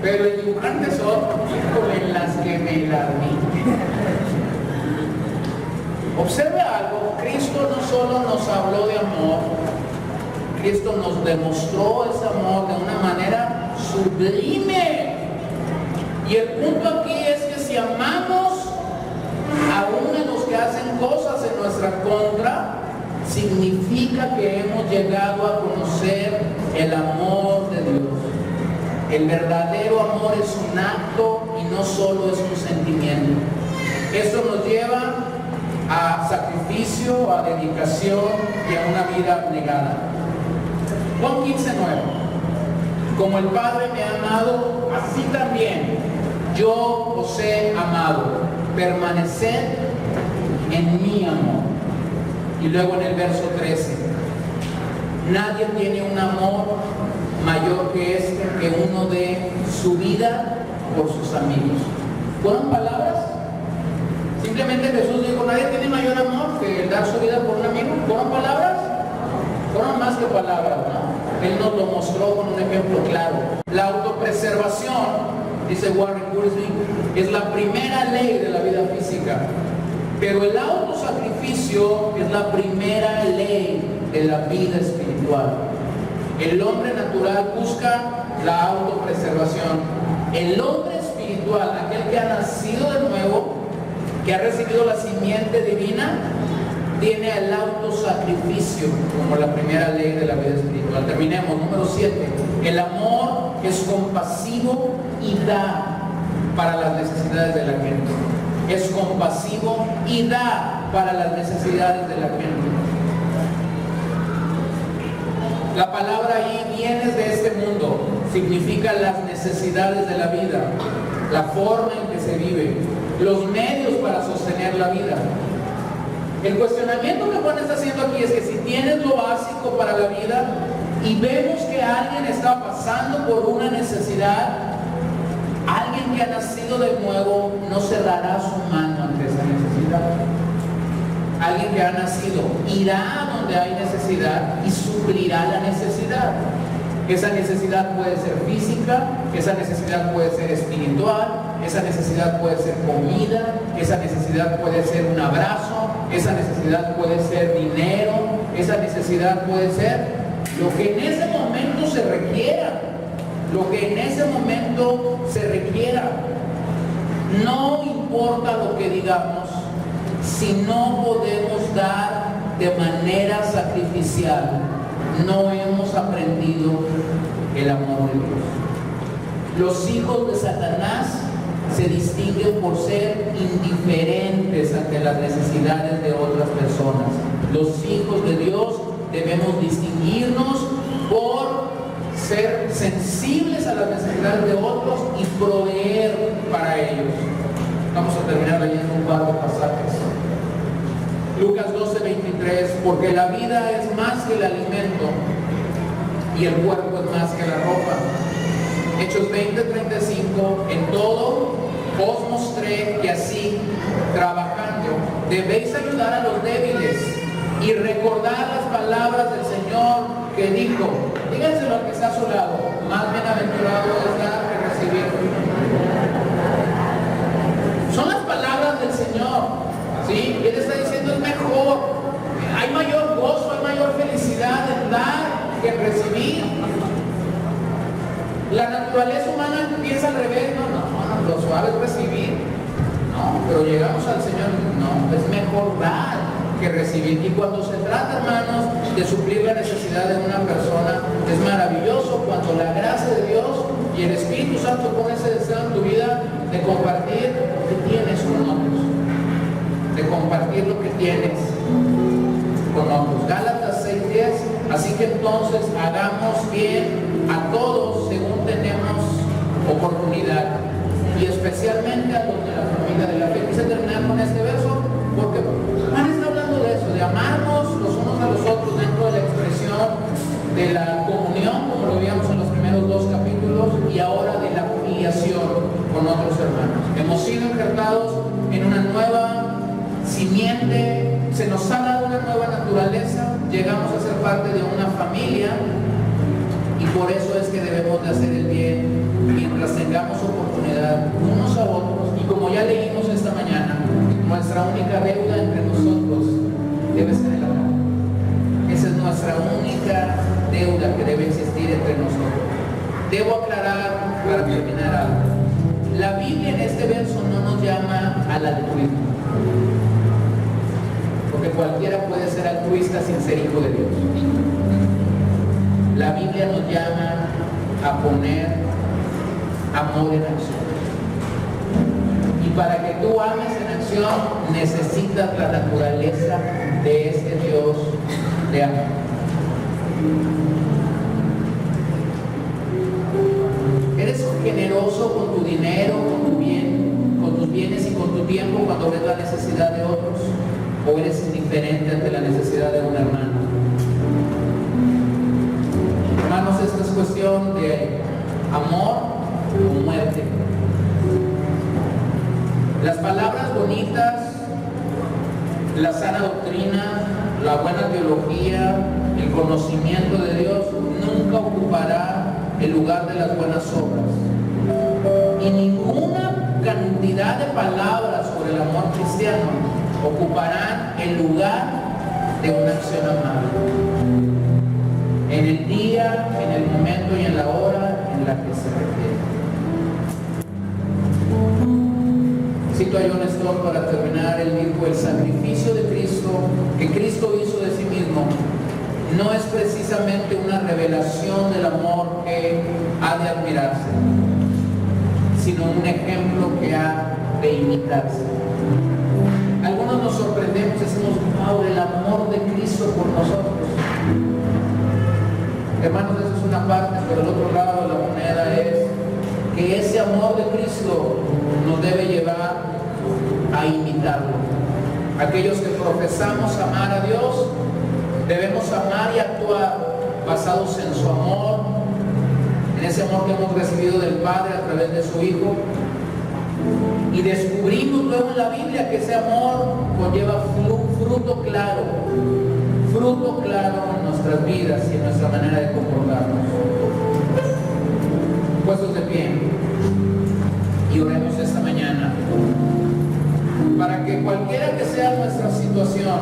pero el dibujante son, híjole, las que me la vi. Observe algo, Cristo no solo nos habló de amor, Cristo nos demostró ese amor de una manera sublime. Y el punto aquí es que si amamos aún a los que hacen cosas en nuestra contra, significa que hemos llegado a conocer el amor de Dios. El verdadero amor es un acto y no solo es un sentimiento. Esto nos lleva a sacrificio, a dedicación y a una vida abnegada. Juan 15:9. Como el Padre me ha amado, así también yo os he amado. Permaneced en mi amor. Y luego en el verso 13. Nadie tiene un amor mayor que este, que uno dé su vida por sus amigos. ¿Fueron palabras? Simplemente Jesús dijo, nadie tiene mayor amor que el dar su vida por un amigo. ¿Fueron palabras? Fueron más que palabras, ¿no? Él nos lo mostró con un ejemplo claro. La autopreservación, dice Warren Wiersbe, es la primera ley de la vida física. Pero el autosacrificio es la primera ley de la vida espiritual. El hombre natural busca la autopreservación. El hombre espiritual, aquel que ha nacido de nuevo, que ha recibido la simiente divina, tiene el autosacrificio como la primera ley de la vida espiritual. Terminemos, número 7. El amor es compasivo y da para las necesidades de la gente. Es compasivo y da para las necesidades de la gente. La palabra ahí, bienes de este mundo, significa las necesidades de la vida, la forma en que se vive, los medios para sostener la vida. El cuestionamiento que Juan está haciendo aquí es que si tienes lo básico para la vida y vemos que alguien está pasando por una necesidad, alguien que ha nacido de nuevo no cerrará su mano ante esa necesidad. Alguien que ha nacido irá a donde hay necesidad y suplirá la necesidad. Esa necesidad puede ser física, esa necesidad puede ser espiritual, esa necesidad puede ser comida, esa necesidad puede ser un abrazo, esa necesidad puede ser dinero, esa necesidad puede ser lo que en ese momento se requiera, lo que en ese momento se requiera. No importa lo que digamos, si no podemos dar de manera sacrificial, no hemos aprendido el amor de Dios. Los hijos de Satanás se distinguen por ser indiferentes ante las necesidades de otras personas. Los hijos de Dios debemos distinguirnos por ser sensibles a las necesidades de otros y proveer para ellos. Vamos a terminar leyendo un par de pasajes. Lucas 12:23, porque la vida es más que el alimento y el cuerpo es más que la ropa. Hechos 20:35, en todo os mostré que así, trabajando, debéis ayudar a los débiles y recordar las palabras del Señor que dijo. Díganselo al que está a su lado, más bienaventurado es dar que recibir. Son las palabras del Señor, ¿sí? Él está diciendo es mejor, hay mayor gozo, hay mayor felicidad en dar que en recibir. La naturaleza humana piensa al revés, no, lo suave es recibir, no, pero llegamos al Señor, no, es mejor dar que recibir. Y cuando se trata, hermanos, de suplir la necesidad de una persona, es maravilloso cuando la gracia de Dios y el Espíritu Santo pone ese deseo en tu vida de compartir lo que tienes con otros, de compartir lo que tienes con otros. Gálatas 6:10, así que entonces hagamos bien a todos según tenemos oportunidad, y especialmente a los de la familia de la fe. Quise terminar con este verso porque Juan está hablando de eso, de amarnos los unos a los otros dentro de la expresión de la comunión, como lo vimos en los primeros 2 capítulos, y ahora de la filiación con otros hermanos. Hemos sido injertados en una nueva simiente, se nos ha dado una nueva naturaleza, llegamos a ser parte de una familia, y por eso es que debemos de hacer el bien mientras tengamos oportunidad unos a otros. Y como ya leímos esta mañana, nuestra única deuda entre nosotros debe ser el amor. Esa es nuestra única deuda que debe existir entre nosotros. Debo aclarar para terminar algo. La Biblia en este verso no nos llama al altruismo, porque cualquiera puede ser altruista sin ser hijo de Dios. La Biblia nos llama a poner amor en acción. Y para que tú ames en acción, necesitas la naturaleza de este Dios de amor. ¿Eres generoso con tu dinero, con tu bien, con tus bienes y con tu tiempo cuando ves la necesidad de otros? ¿O eres indiferente ante la necesidad de un hermano? Hermanos, esta es cuestión de amor o muerte. Las palabras bonitas, la sana doctrina, la buena teología, el conocimiento de Dios nunca ocupará el lugar de las buenas obras. Y ninguna cantidad de palabras sobre el amor cristiano ocuparán el lugar de una acción amable. En el día, en el momento y en la hora en la que se requiere. Cito a John Stott para terminar. Él dijo: el sacrificio de Cristo, que Cristo hizo de sí mismo, no es precisamente una revelación del amor que ha de admirarse, sino un ejemplo que ha de imitarse. Algunos nos sorprendemos y decimos: wow, el amor de Cristo por nosotros. Hermanos, eso es una parte, pero el otro lado de la moneda es que ese amor de Cristo nos debe llevar a imitarlo. Aquellos que profesamos amar a Dios, debemos amar y actuar basados en su amor, en ese amor que hemos recibido del Padre a través de su Hijo. Y descubrimos luego en la Biblia que ese amor conlleva fruto claro en nuestras vidas y en nuestra manera de comportarnos. Puestos de pie y oremos esta mañana para que cualquiera que sea nuestra situación,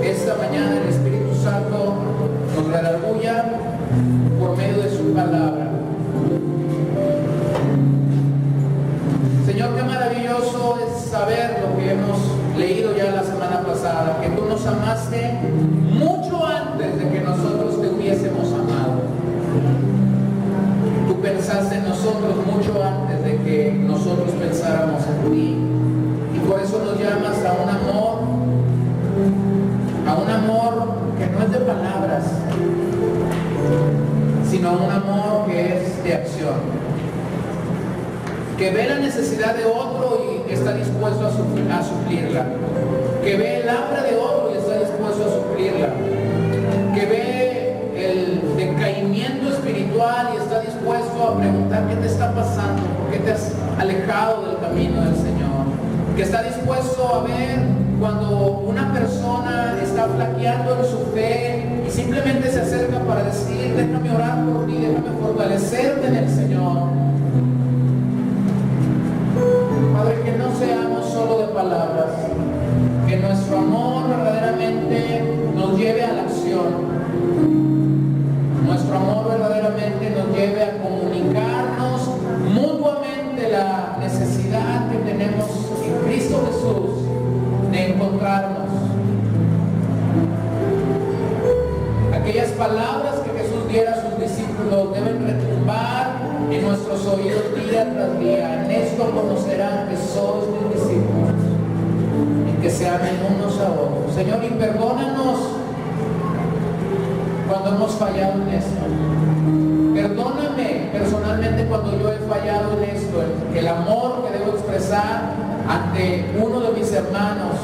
esta mañana el Espíritu Santo nos redarguya por medio de su palabra. Señor, qué maravilloso es saber lo que hemos leído ya la semana pasada, que tú nos amaste mucho antes de que nosotros te hubiésemos amado. Tú pensaste en nosotros mucho antes de que nosotros pensáramos en ti, y por eso nos llamas a un amor que no es de palabras, sino un amor que es de acción, que ve la necesidad de otro y está dispuesto a suplirla, que ve el hambre de otro y está dispuesto a suplirla, que ve el decaimiento espiritual y está dispuesto a preguntar preguntar qué te está pasando, por qué te has alejado del camino del Señor. Que está dispuesto a ver cuando una persona está flaqueando en su fe y simplemente se acerca para decir, déjame orar por ti, déjame fortalecerte en el Señor. Padre, que no seamos solo de palabras, que nuestro amor verdaderamente nos lleve a la acción. Nuestro amor verdaderamente nos lleve a comunicarnos mutuamente la necesidad que tenemos en Cristo Jesús de encontrarnos. Aquellas palabras que Jesús diera a sus discípulos deben retumbar en nuestros oídos día tras día. En esto conocerán que sois mis discípulos, en que se amen unos a otros. Señor, y perdónanos cuando hemos fallado en esto. Perdóname personalmente cuando yo he fallado en esto, en el amor que debo expresar ante uno de mis hermanos.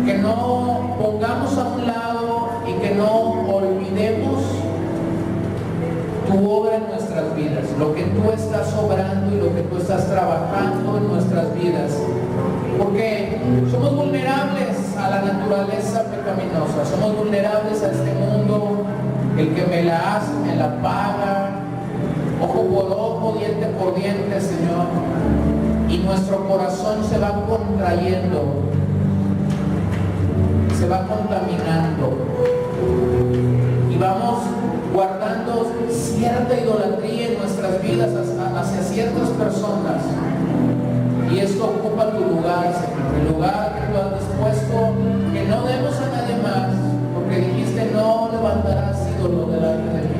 Que no pongamos a un lado y que no olvidemos tu obra en nuestras vidas, lo que tú estás obrando y lo que tú estás trabajando en nuestras vidas. Porque somos vulnerables a la naturaleza pecaminosa, somos vulnerables a este mundo. El que me la hace, me la paga, ojo por ojo, diente por diente, Señor. Y nuestro corazón se va contrayendo, se va contaminando. Y vamos guardando cierta idolatría en nuestras vidas hacia ciertas personas. Y esto ocupa tu lugar, Señor, el lugar que tú has dispuesto, que no demos a nadie más, porque dijiste, no levantarás ídolo delante de mí.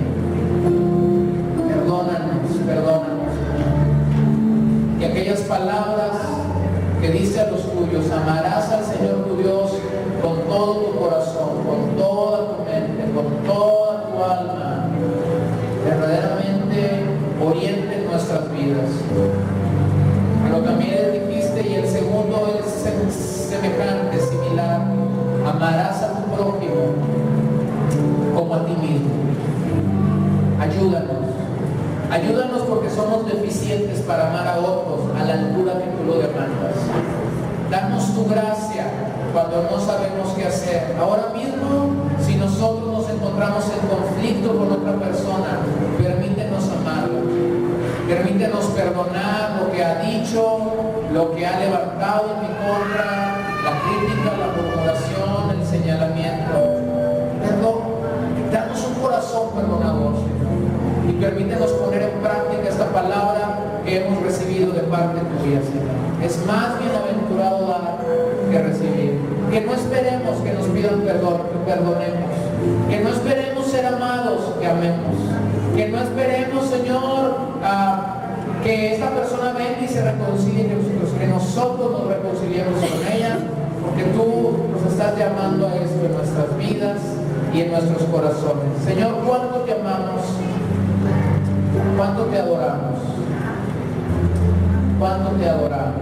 Perdónanos, perdónanos. Y aquellas palabras que dice a los tuyos, amarás al Señor tu Dios con todo tu corazón, con toda tu mente, con toda tu alma, verdaderamente orienten nuestras vidas. Pero también dijiste, y el segundo es semejante, similar, amarás a tu prójimo como a ti mismo. Ayúdanos porque somos deficientes para amar a otros a la altura que tú lo demandas. Danos tu gracia cuando no sabemos qué hacer. Ahora mismo, si nosotros nos encontramos en conflicto con otra persona, permítenos amarla. Permítenos perdonar lo que ha dicho, lo que ha levantado en mi contra, la crítica, la murmuración, el señalamiento. Perdón, danos un corazón perdonador, Señor. Y permítenos poner en práctica esta palabra que hemos recibido de parte tuya, Señor. Es más bienaventurado dar que recibir. Que no esperemos que nos pidan perdón, que perdonemos. Que no esperemos ser amados, que amemos. Que no esperemos, Señor, que esta persona venga y se reconcilie con nosotros, que nosotros nos reconciliemos con ella, porque tú nos estás llamando a esto en nuestras vidas y en nuestros corazones. Señor, ¿cuánto te amamos? ¿Cuánto te adoramos? ¿Cuánto te adoramos?